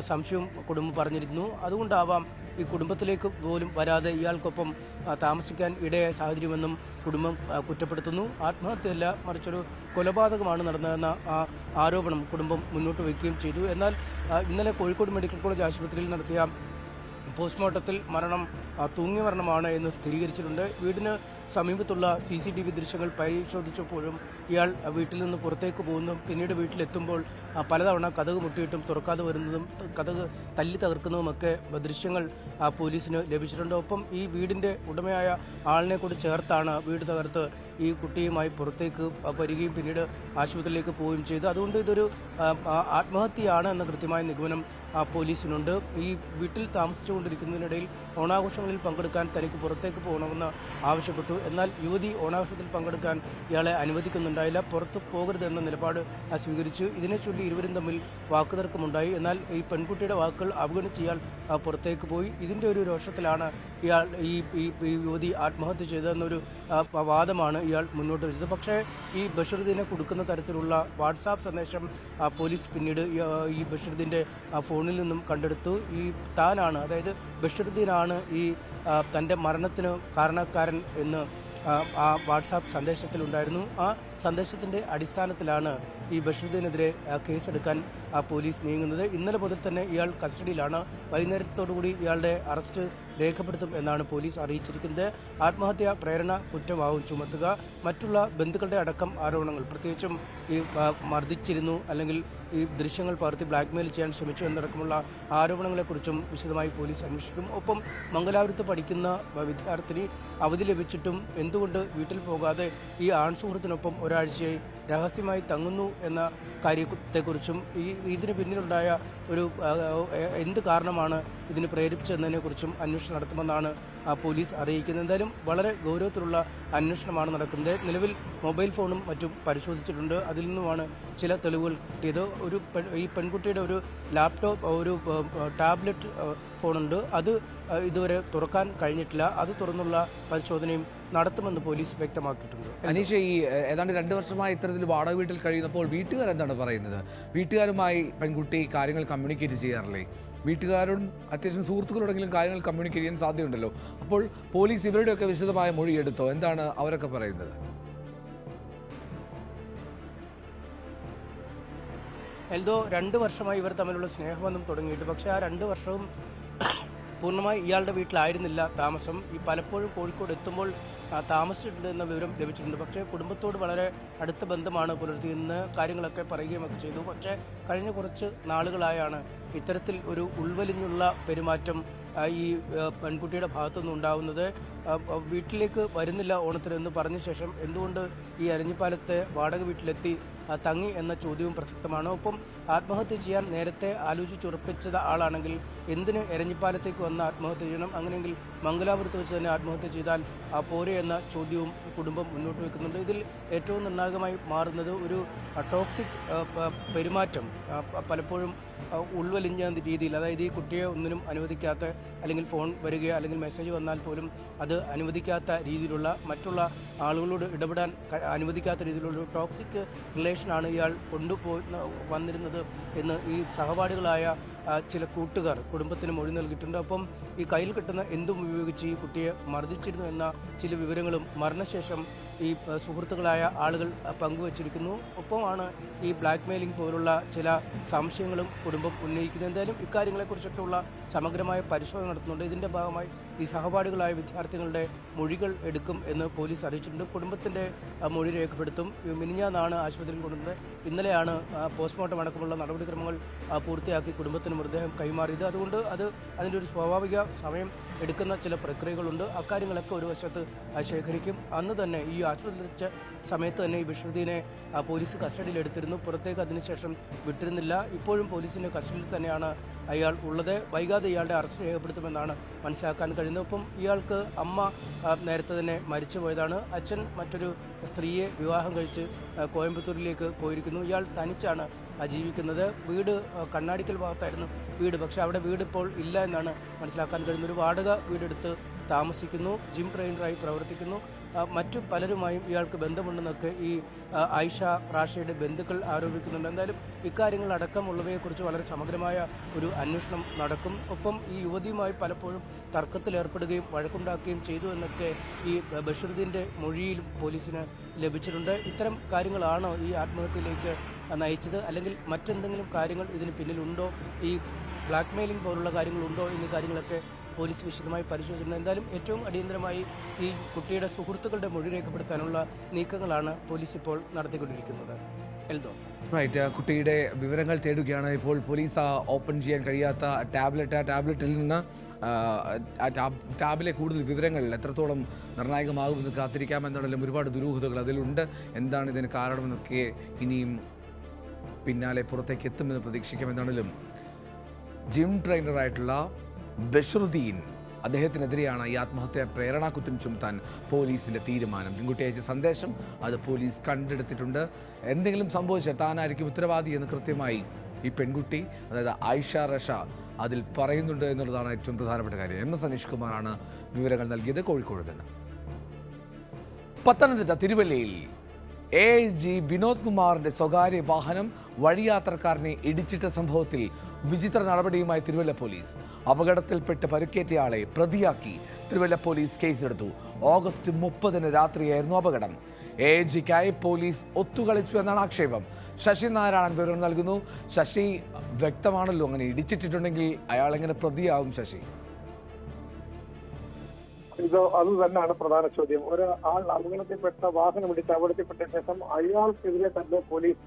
സംശയവും കുടുംബം പറഞ്ഞിരുന്നു. അതുകൊണ്ടാവാം ഈ കുടുംബത്തിലേക്ക് പോലും വരാതെ ഇയാൾക്കൊപ്പം താമസിക്കാൻ ഇടയായ സാഹചര്യമെന്നും കുടുംബം കുറ്റപ്പെടുത്തുന്നു. ആത്മഹത്യയല്ല, മറിച്ചൊരു കൊലപാതകമാണ് നടന്നതെന്ന ആരോപണം കുടുംബം മുന്നോട്ട് വയ്ക്കുകയും ചെയ്തു. എന്നാൽ ഇന്നലെ കോഴിക്കോട് മെഡിക്കൽ കോളേജ് ആശുപത്രിയിൽ നടത്തിയ പോസ്റ്റ്മോർട്ടത്തിൽ മരണം തൂങ്ങിയ മരണമാണ് എന്ന് സ്ഥിരീകരിച്ചിട്ടുണ്ട്. വീടിന് സമീപത്തുള്ള CCTV ദൃശ്യങ്ങൾ പരിശോധിച്ചപ്പോഴും ഇയാൾ വീട്ടിൽ നിന്ന് പുറത്തേക്ക് പോകുന്നതും പിന്നീട് വീട്ടിലെത്തുമ്പോൾ പലതവണ കതക് മുട്ടിയിട്ടും തുറക്കാതെ വരുന്നതും കതക് തല്ലി തകർക്കുന്നതുമൊക്കെ ദൃശ്യങ്ങൾ പോലീസിന് ലഭിച്ചിട്ടുണ്ട്. ഒപ്പം ഈ വീടിൻ്റെ ഉടമയായ ആളിനെ കൂടി ചേർത്താണ് വീട് തകർത്ത് ഈ കുട്ടിയുമായി പുറത്തേക്ക് വരികയും പിന്നീട് ആശുപത്രിയിലേക്ക് പോവുകയും ചെയ്തു. അതുകൊണ്ട് ഇതൊരു ആത്മഹത്യയാണ് എന്ന കൃത്യമായ നിഗമനം പോലീസിനുണ്ട്. ഈ വീട്ടിൽ താമസിച്ചുകൊണ്ടിരിക്കുന്നതിനിടയിൽ ഓണാഘോഷങ്ങളിൽ പങ്കെടുക്കാൻ തനിക്ക് പുറത്തേക്ക് പോകണമെന്ന് ആവശ്യപ്പെട്ടു. എന്നാൽ യുവതി ഓണാഘോഷത്തിൽ പങ്കെടുക്കാൻ ഇയാളെ അനുവദിക്കുന്നുണ്ടായില്ല. പുറത്ത് പോകരുതെന്ന നിലപാട് സ്വീകരിച്ചു. ഇതിനെ ചൊല്ലി ഇരുവരും തമ്മിൽ വാക്കുതർക്കമുണ്ടായി. എന്നാൽ ഈ പെൺകുട്ടിയുടെ വാക്കുകൾ അവഗണിച്ച് ഇയാൾ പുറത്തേക്ക് പോയി. ഇതിൻ്റെ ഒരു രോഷത്തിലാണ് ഇയാൾ ഈ യുവതി ആത്മഹത്യ ചെയ്തതെന്നൊരു വാദമാണ് ഇയാൾ മുന്നോട്ട് വെച്ചത്. പക്ഷേ ഈ ബഷറുദ്ദീനെ കൊടുക്കുന്ന തരത്തിലുള്ള വാട്സാപ്പ് സന്ദേശം പോലീസ് പിന്നീട് ഈ ബഷറുദ്ദീൻ്റെ ഫോണിൽ നിന്നും കണ്ടെടുത്തു. ഈ താനാണ്, അതായത് ബഷറുദ്ദീനാണ് ഈ തൻ്റെ മരണത്തിന് കാരണക്കാരൻ എന്ന് ആ വാട്സാപ്പ് സന്ദേശത്തിലുണ്ടായിരുന്നു. ആ സന്ദേശത്തിൻ്റെ അടിസ്ഥാനത്തിലാണ് ഈ ബഷറുദ്ദീനെതിരെ കേസെടുക്കാൻ പോലീസ് നീങ്ങുന്നത്. ഇന്നലെ മുതൽ തന്നെ ഇയാൾ കസ്റ്റഡിയിലാണ്. വൈകുന്നേരത്തോടുകൂടി ഇയാളുടെ അറസ്റ്റ് രേഖപ്പെടുത്തും എന്നാണ് പോലീസ് അറിയിച്ചിരിക്കുന്നത്. ആത്മഹത്യാ പ്രേരണ കുറ്റമാവും ചുമത്തുക. മറ്റുള്ള ബന്ധുക്കളുടെ അടക്കം ആരോപണങ്ങൾ, പ്രത്യേകിച്ചും ഈ മർദ്ദിച്ചിരുന്നു അല്ലെങ്കിൽ ഈ ദൃശ്യങ്ങൾ പകർത്തി ബ്ലാക്ക്മെയിൽ ചെയ്യാൻ ശ്രമിച്ചു എന്നടക്കമുള്ള ആരോപണങ്ങളെക്കുറിച്ചും വിശദമായി പോലീസ് അന്വേഷിക്കും. ഒപ്പം മംഗലാപുരത്ത് പഠിക്കുന്ന വിദ്യാർത്ഥിനി അവധി ലഭിച്ചിട്ടും എന്തുകൊണ്ട് വീട്ടിൽ പോകാതെ ഈ ആൺസുഹൃത്തിനൊപ്പം ഒരാഴ്ചയായി രഹസ്യമായി തങ്ങുന്നു എന്ന കാര്യത്തെക്കുറിച്ചും ഇതിന് പിന്നിലുണ്ടായ ഒരു എന്ത് കാരണമാണ് ഇതിന് പ്രേരിപ്പിച്ചതെന്നതിനെക്കുറിച്ചും അന്വേഷണം നടത്തുമെന്നാണ് പോലീസ് അറിയിക്കുന്നത്. എന്തായാലും വളരെ ഗൗരവത്തിലുള്ള അന്വേഷണമാണ് നടക്കുന്നത്. നിലവിൽ മൊബൈൽ ഫോണും മറ്റും പരിശോധിച്ചിട്ടുണ്ട്. അതിൽ നിന്നുമാണ് ചില തെളിവുകൾ കിട്ടിയത്. ഈ പെൺകുട്ടിയുടെ ഒരു ലാപ്ടോപ്പ്, ഒരു ടാബ്ലറ്റ് ഫോണുണ്ട്. അത് ഇതുവരെ തുറക്കാൻ കഴിഞ്ഞിട്ടില്ല. അത് തുറന്നുള്ള പരിശോധനയും നടത്തുമെന്ന് പോലീസ് വ്യക്തമാക്കിയിട്ടുണ്ട്. അനീഷ്, ഈ ഏതാണ്ട് 2 വർഷമായി ഇത്തരത്തിൽ വാടക വീട്ടിൽ കഴിയുന്നപ്പോൾ വീട്ടുകാർ എന്താണ് പറയുന്നത്? വീട്ടുകാരുമായി പെൺകുട്ടി കാര്യങ്ങൾ കമ്മ്യൂണിക്കേറ്റ് ചെയ്യാറില്ലേ? വീട്ടുകാരോടും അത്യാവശ്യം സുഹൃത്തുക്കളോടെങ്കിലും കാര്യങ്ങൾ കമ്മ്യൂണിക്കേറ്റ് ചെയ്യാൻ സാധ്യതയുണ്ടല്ലോ. അപ്പോൾ പോലീസ് ഇവരുടെയൊക്കെ വിശദമായ മൊഴി എടുത്തോ? എന്താണ് അവരൊക്കെ പറയുന്നത്? എൽദോ 2 വർഷമായി ഇവർ തമ്മിലുള്ള സ്നേഹബന്ധം തുടങ്ങിയിട്ട്. പക്ഷേ ആ 2 വർഷവും പൂർണ്ണമായി ഇയാളുടെ വീട്ടിലായിരുന്നില്ല താമസം. ഈ പലപ്പോഴും കോഴിക്കോട് എത്തുമ്പോൾ താമസിച്ചിട്ടുണ്ട് എന്ന വിവരം ലഭിച്ചിട്ടുണ്ട്. പക്ഷേ കുടുംബത്തോട് വളരെ അടുത്ത ബന്ധമാണ് പുലർത്തിയെന്ന് കാര്യങ്ങളൊക്കെ പറയുകയുമൊക്കെ ചെയ്തു. പക്ഷേ കഴിഞ്ഞ കുറച്ച് നാളുകളായാണ് ഇത്തരത്തിൽ ഒരു ഉൾവലിഞ്ഞുള്ള പെരുമാറ്റം ഈ പെൺകുട്ടിയുടെ ഭാഗത്തുനിന്ന് ഉണ്ടാവുന്നത്. വീട്ടിലേക്ക് വരുന്നില്ല ഓണത്തിന് എന്ന് പറഞ്ഞ ശേഷം എന്തുകൊണ്ട് ഈ എരഞ്ഞിപ്പാലത്തെ വാടക വീട്ടിലെത്തി തങ്ങി എന്ന ചോദ്യവും പ്രസക്തമാണ്. ഒപ്പം ആത്മഹത്യ ചെയ്യാൻ നേരത്തെ ആലോചിച്ചുറപ്പിച്ചത് ആളാണെങ്കിൽ എന്തിന് എരഞ്ഞിപ്പാലത്തേക്ക് വന്ന് ആത്മഹത്യ ചെയ്യണം? അങ്ങനെയെങ്കിൽ മംഗലാപുരത്ത് വെച്ച് തന്നെ ആത്മഹത്യ ചെയ്താൽ പോരെ എന്ന ചോദ്യവും കുടുംബം മുന്നോട്ട് വെക്കുന്നുണ്ട്. ഇതിൽ ഏറ്റവും നിർണായകമായി മാറുന്നത് ഒരു ടോക്സിക് പെരുമാറ്റം, പലപ്പോഴും ഉൾവലിഞ്ഞ രീതിയിൽ, അതായത് ഈ കുട്ടിയെ ഒന്നിനും അനുവദിക്കാത്ത, അല്ലെങ്കിൽ ഫോൺ വരികയോ അല്ലെങ്കിൽ മെസ്സേജ് വന്നാൽ പോലും അത് അനുവദിക്കാത്ത രീതിയിലുള്ള, മറ്റുള്ള ആളുകളോട് ഇടപെടാൻ അനുവദിക്കാത്ത രീതിയിലുള്ള ടോക്സിക് റിലേഷനാണ് ഇയാൾ വന്നിരുന്നത് എന്ന് ഈ സഹപാഠികളായ ചില കൂട്ടുകാർ കുടുംബത്തിന് മൊഴി നൽകിയിട്ടുണ്ട്. ഒപ്പം ഈ കയ്യിൽ കിട്ടുന്ന എന്തും ഉപയോഗിച്ച് ഈ കുട്ടിയെ മർദ്ദിച്ചിരുന്നു എന്ന ചില വിവരങ്ങളും മരണശേഷം ഈ സുഹൃത്തുക്കളായ ആളുകൾ പങ്കുവച്ചിരിക്കുന്നു. ഒപ്പമാണ് ഈ ബ്ലാക്ക് മെയിലിംഗ് പോലുള്ള ചില സംശയങ്ങളും കുടുംബം ഉന്നയിക്കുന്നത്. എന്തായാലും ഇക്കാര്യങ്ങളെക്കുറിച്ചൊക്കെയുള്ള സമഗ്രമായ പരിശോധന നടത്തുന്നുണ്ട്. ഇതിൻ്റെ ഭാഗമായി ഈ സഹപാഠികളായ വിദ്യാർത്ഥികളുടെ മൊഴികൾ എടുക്കും എന്ന് പോലീസ് അറിയിച്ചിട്ടുണ്ട്. കുടുംബത്തിൻ്റെ മൊഴി രേഖപ്പെടുത്തും. മിനിഞ്ഞാന്നാണ് ആശുപത്രിയിൽ കൊണ്ടുവന്നത്. ഇന്നലെയാണ് പോസ്റ്റ്മോർട്ടം അടക്കമുള്ള നടപടിക്രമങ്ങൾ പൂർത്തിയാക്കി കുടുംബത്തിന് മൃതദേഹം കൈമാറിയത്. അതുകൊണ്ട് അതിൻ്റെ ഒരു സ്വാഭാവിക സമയം എടുക്കുന്ന ചില പ്രക്രിയകളുണ്ട്. അക്കാര്യങ്ങളൊക്കെ ഒരു വശത്ത് ശേഖരിക്കും. അന്ന് തന്നെ ഈ ആശുപത്രിയിൽ വെച്ച സമയത്ത് തന്നെ ഈ ബഷീറുദ്ദീനെ പോലീസ് കസ്റ്റഡിയിലെടുത്തിരുന്നു. പുറത്തേക്ക് അതിനുശേഷം വിട്ടിരുന്നില്ല. ഇപ്പോഴും പോലീസിൻ്റെ കസ്റ്റഡിയിൽ തന്നെയാണ് അയാൾ ഉള്ളത്. വൈകാതെ ഇയാളുടെ അറസ്റ്റ് രേഖപ്പെടുത്തുമെന്നാണ് മനസ്സിലാക്കാൻ കഴിയുന്നത്. ഒപ്പം ഇയാൾക്ക് അമ്മ നേരത്തെ തന്നെ മരിച്ചു പോയതാണ്. അച്ഛൻ മറ്റൊരു സ്ത്രീയെ വിവാഹം കഴിച്ച് കോയമ്പത്തൂരിലേക്ക് പോയിരിക്കുന്നു. ഇയാൾ തനിച്ചാണ് ജീവിക്കുന്നത്. വീട് കണ്ണാടിക്കൽ ഭാഗത്തായിരുന്നു വീട്, പക്ഷേ അവിടെ വീട് ഇപ്പോൾ ഇല്ല എന്നാണ് മനസ്സിലാക്കാൻ കഴിയുന്നത്. ഒരു വാടക വീടെടുത്ത് താമസിക്കുന്നു. ജിം ട്രെയിനറായി പ്രവർത്തിക്കുന്നു. മറ്റു പലരുമായും ഇയാൾക്ക് ബന്ധമുണ്ടെന്നൊക്കെ ഈ ആയിഷ റാഷയുടെ ബന്ധുക്കൾ ആരോപിക്കുന്നുണ്ട്. എന്തായാലും ഇക്കാര്യങ്ങളടക്കമുള്ളവയെക്കുറിച്ച് വളരെ സമഗ്രമായ ഒരു അന്വേഷണം നടക്കും. ഒപ്പം ഈ യുവതിയുമായി പലപ്പോഴും തർക്കത്തിലേർപ്പെടുകയും വഴക്കുണ്ടാക്കുകയും ചെയ്തു എന്നൊക്കെ ഈ ബഷീറുദ്ദീൻ്റെ മൊഴിയിൽ പോലീസിന് ലഭിച്ചിട്ടുണ്ട്. ഇത്തരം കാര്യങ്ങളാണോ ഈ ആത്മഹത്യയിലേക്ക് നയിച്ചത്, അല്ലെങ്കിൽ മറ്റെന്തെങ്കിലും കാര്യങ്ങൾ ഇതിന് പിന്നിലുണ്ടോ, ഈ ബ്ലാക്ക് മെയിലിംഗ് പോലുള്ള കാര്യങ്ങളുണ്ടോ എന്നീ കാര്യങ്ങളൊക്കെ പോലീസ് വിശദമായി പരിശോധിച്ചിട്ടുണ്ട്. എന്തായാലും ഏറ്റവും അടിയന്തരമായി ഈ കുട്ടിയുടെ സുഹൃത്തുക്കളുടെ മൊഴി രേഖപ്പെടുത്താനുള്ള നീക്കങ്ങളാണ് പോലീസ് ഇപ്പോൾ നടത്തിക്കൊണ്ടിരിക്കുന്നത്. എൽദോ, കുട്ടിയുടെ വിവരങ്ങൾ തേടുകയാണ് ഇപ്പോൾ പോലീസ്. ഓപ്പൺ ചെയ്യാൻ കഴിയാത്ത ടാബ്ലറ്റിൽ നിന്ന് ടാബിലെ കൂടുതൽ വിവരങ്ങൾ എത്രത്തോളം നിർണായകമാകുമെന്ന് കാത്തിരിക്കാമെന്നുണ്ടെങ്കിലും ഒരുപാട് ദുരൂഹതകൾ അതിലുണ്ട്. എന്താണ് ഇതിന് കാരണമെന്നൊക്കെ ഇനിയും പിന്നാലെ പുറത്തേക്ക് എത്തുമെന്ന് പ്രതീക്ഷിക്കാമെന്നാണെങ്കിലും ജിം ട്രെയിനറായിട്ടുള്ള ബഷീറുദ്ദീൻ, അദ്ദേഹത്തിനെതിരെയാണ് ഈ ആത്മഹത്യ പ്രേരണാകുറ്റം ചുമത്താൻ പോലീസിൻ്റെ തീരുമാനം. പെൺകുട്ടി അയച്ച സന്ദേശം അത് പോലീസ് കണ്ടെടുത്തിട്ടുണ്ട്. എന്തെങ്കിലും സംഭവിച്ചാൽ താനായിരിക്കും ഉത്തരവാദി എന്ന് കൃത്യമായി ഈ പെൺകുട്ടി, അതായത് ആയിഷ റഷ, അതിൽ പറയുന്നുണ്ട് എന്നുള്ളതാണ് ഏറ്റവും പ്രധാനപ്പെട്ട കാര്യം. എം എസ് അനീഷ് കുമാറാണ് വിവരങ്ങൾ നൽകിയത് കോഴിക്കോട് നിന്ന്. പത്തനംതിട്ട തിരുവല്ലയിൽ AIG വിനോദ് കുമാറിന്റെ സ്വകാര്യ വാഹനം വഴിയാത്രക്കാരനെ ഇടിച്ചിട്ട സംഭവത്തിൽ വിചിത്ര നടപടിയുമായി തിരുവല്ല പോലീസ്. അപകടത്തിൽപ്പെട്ട് പരുക്കേറ്റയാളെ പ്രതിയാക്കി തിരുവല്ല പോലീസ് കേസെടുത്തു. ഓഗസ്റ്റ് 30 രാത്രിയായിരുന്നു അപകടം. AIGക്കായി പോലീസ് ഒത്തുകളിച്ചു എന്നാണ് ആക്ഷേപം. ശശി നാരായണൻ വിവരം നൽകുന്നു. ശശി, വ്യക്തമാണല്ലോ, അങ്ങനെ ഇടിച്ചിട്ടുണ്ടെങ്കിൽ അയാൾ എങ്ങനെ പ്രതിയാവും? ശശി, അത് തന്നെയാണ് പ്രധാന ചോദ്യം. ഒരാൾ അപകടത്തിൽപ്പെട്ട വാഹനം ഇടിച്ച് അപകടത്തിൽപ്പെട്ട ശേഷം അയാൾക്കെതിരെ തന്നെ പോലീസ്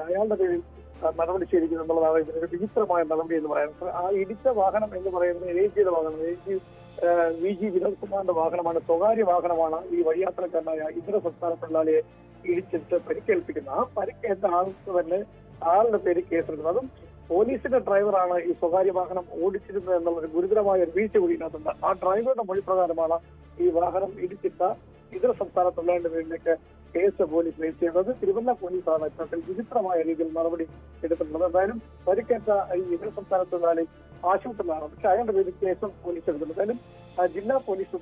അയാളുടെ പേരിൽ നടപടി സ്വീകരിക്കുന്നു എന്നുള്ളതാണ് ഇതിനൊരു വിചിത്രമായ നടപടി എന്ന് പറയുന്നത്. ആ ഇടിച്ച വാഹനം എന്ന് പറയുന്നത് AIGയുടെ വാഹനം, VG വിനോദ് കുമാറിന്റെ വാഹനമാണ്. സ്വകാര്യ വാഹനമാണ്. ഈ വഴിയാത്രക്കാരനായ ഇതര സംസ്ഥാന തൊഴിലാളിയെ ഇടിച്ചിട്ട് പരിക്കേൽപ്പിക്കുന്നത്. ആ പരിക്കേറ്റ ആൾക്ക് തന്നെ ആളുടെ പേര് കേസെടുക്കുന്നത്. അതും പോലീസിന്റെ ഡ്രൈവറാണ് ഈ സ്വകാര്യ വാഹനം ഓടിച്ചിരുന്നത് എന്നുള്ളൊരു ഗുരുതരമായ ഒരു വീഴ്ച കൂടി ഇതിനകത്തുണ്ട്. ആ ഡ്രൈവറുടെ മൊഴി പ്രകാരമാണ് ഈ വാഹനം ഇടിച്ചിട്ട ഇതര സംസ്ഥാന തൊഴിലാളിയുടെ പേരിലേക്ക് കേസ് പോലീസ് രജിസ്റ്റർ ചെയ്യുന്നത്. തിരുവല്ല പോലീസാണ് ഇത്തരത്തിൽ വിചിത്രമായ രീതിയിൽ നടപടി എടുത്തിട്ടുള്ളത്. എന്തായാലും പരിക്കേറ്റ ഈ ഇതര സംസ്ഥാന തൊഴിലാളി ആശുപത്രിയിലാണ്, പക്ഷെ അയാളുടെ പേരിൽ കേസും പോലീസ് എടുത്തിട്ടുണ്ട്. എന്തായാലും ജില്ലാ പോലീസ്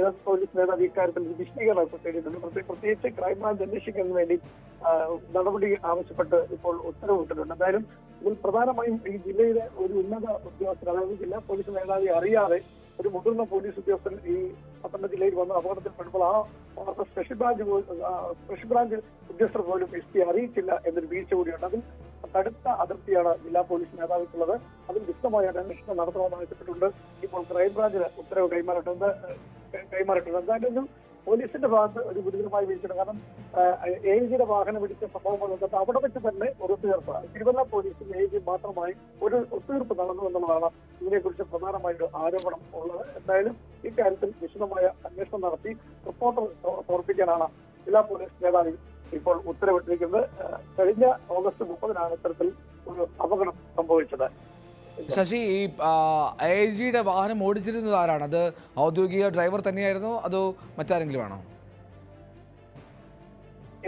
എസ് പോലീസ് മേധാവി ഇക്കാര്യത്തിൽ വിശദീകരണം തേടിയിട്ടുണ്ട്. പ്രത്യേകിച്ച് ക്രൈംബ്രാഞ്ച് അന്വേഷിക്കുന്നതിന് വേണ്ടി നടപടി ആവശ്യപ്പെട്ട് ഇപ്പോൾ ഉത്തരവിട്ടിട്ടുണ്ട്. എന്തായാലും ഇതിൽ പ്രധാനമായും ഈ ജില്ലയിലെ ഒരു ഉന്നത ഉദ്യോഗസ്ഥൻ, അതായത് ജില്ലാ പോലീസ് മേധാവി അറിയാതെ ഒരു മുതിർന്ന പോലീസ് ഉദ്യോഗസ്ഥൻ ഈ പത്തനംതിട്ട ജില്ലയിൽ വന്ന് അപകടത്തിൽപ്പെടുമ്പോൾ ആ സ്പെഷ്യൽ ബ്രാഞ്ച് ഉദ്യോഗസ്ഥർ പോലും SP അറിയിച്ചില്ല എന്നൊരു വീഴ്ച കൂടിയുണ്ട്. അതിൽ കടുത്ത അതിർത്തിയാണ് ജില്ലാ പോലീസ് മേധാവിക്കുള്ളത്. അതിൽ വിശദമായ അന്വേഷണം നടത്തണമെന്ന് ആവശ്യപ്പെട്ടുകൊണ്ട് ഇപ്പോൾ ക്രൈംബ്രാഞ്ചിന് ഉത്തരവ് കൈമാറിയിട്ടുണ്ട്. എന്തായാലും പോലീസിന്റെ ഭാഗത്ത് ഒരു ഗുരുതരമായ വീഴ്ചയാണ്. കാരണം AIGയുടെ വാഹനം പിടിച്ച സംഭവം ബന്ധപ്പെട്ട് അവിടെ വെച്ച് തന്നെ ഒരു ഒത്തുതീർപ്പ് തിരുവല്ല പോലീസും AIG മാത്രമായി ഒരു ഒത്തുതീർപ്പ് നടന്നു എന്നുള്ളതാണ് ഇതിനെക്കുറിച്ച് പ്രധാനമായൊരു ആരോപണം ഉള്ളത്. എന്തായാലും ഇക്കാര്യത്തിൽ വിശദമായ അന്വേഷണം നടത്തി റിപ്പോർട്ട് സമർപ്പിക്കാനാണ് ജില്ലാ പോലീസ് മേധാവി ഇപ്പോൾ ഉത്തരവിട്ടിരിക്കുന്നത്. കഴിഞ്ഞ ഓഗസ്റ്റ് 30-നാണ് ഇത്തരത്തിൽ ഒരു അപകടം സംഭവിച്ചത്. ശശി, ഈ AIGയുടെ വാഹനം ഓടിച്ചിരുന്നത് ആരാണ്? അത് ഔദ്യോഗിക ഡ്രൈവർ തന്നെയായിരുന്നോ അതോ മറ്റാരെങ്കിലും ആണോ?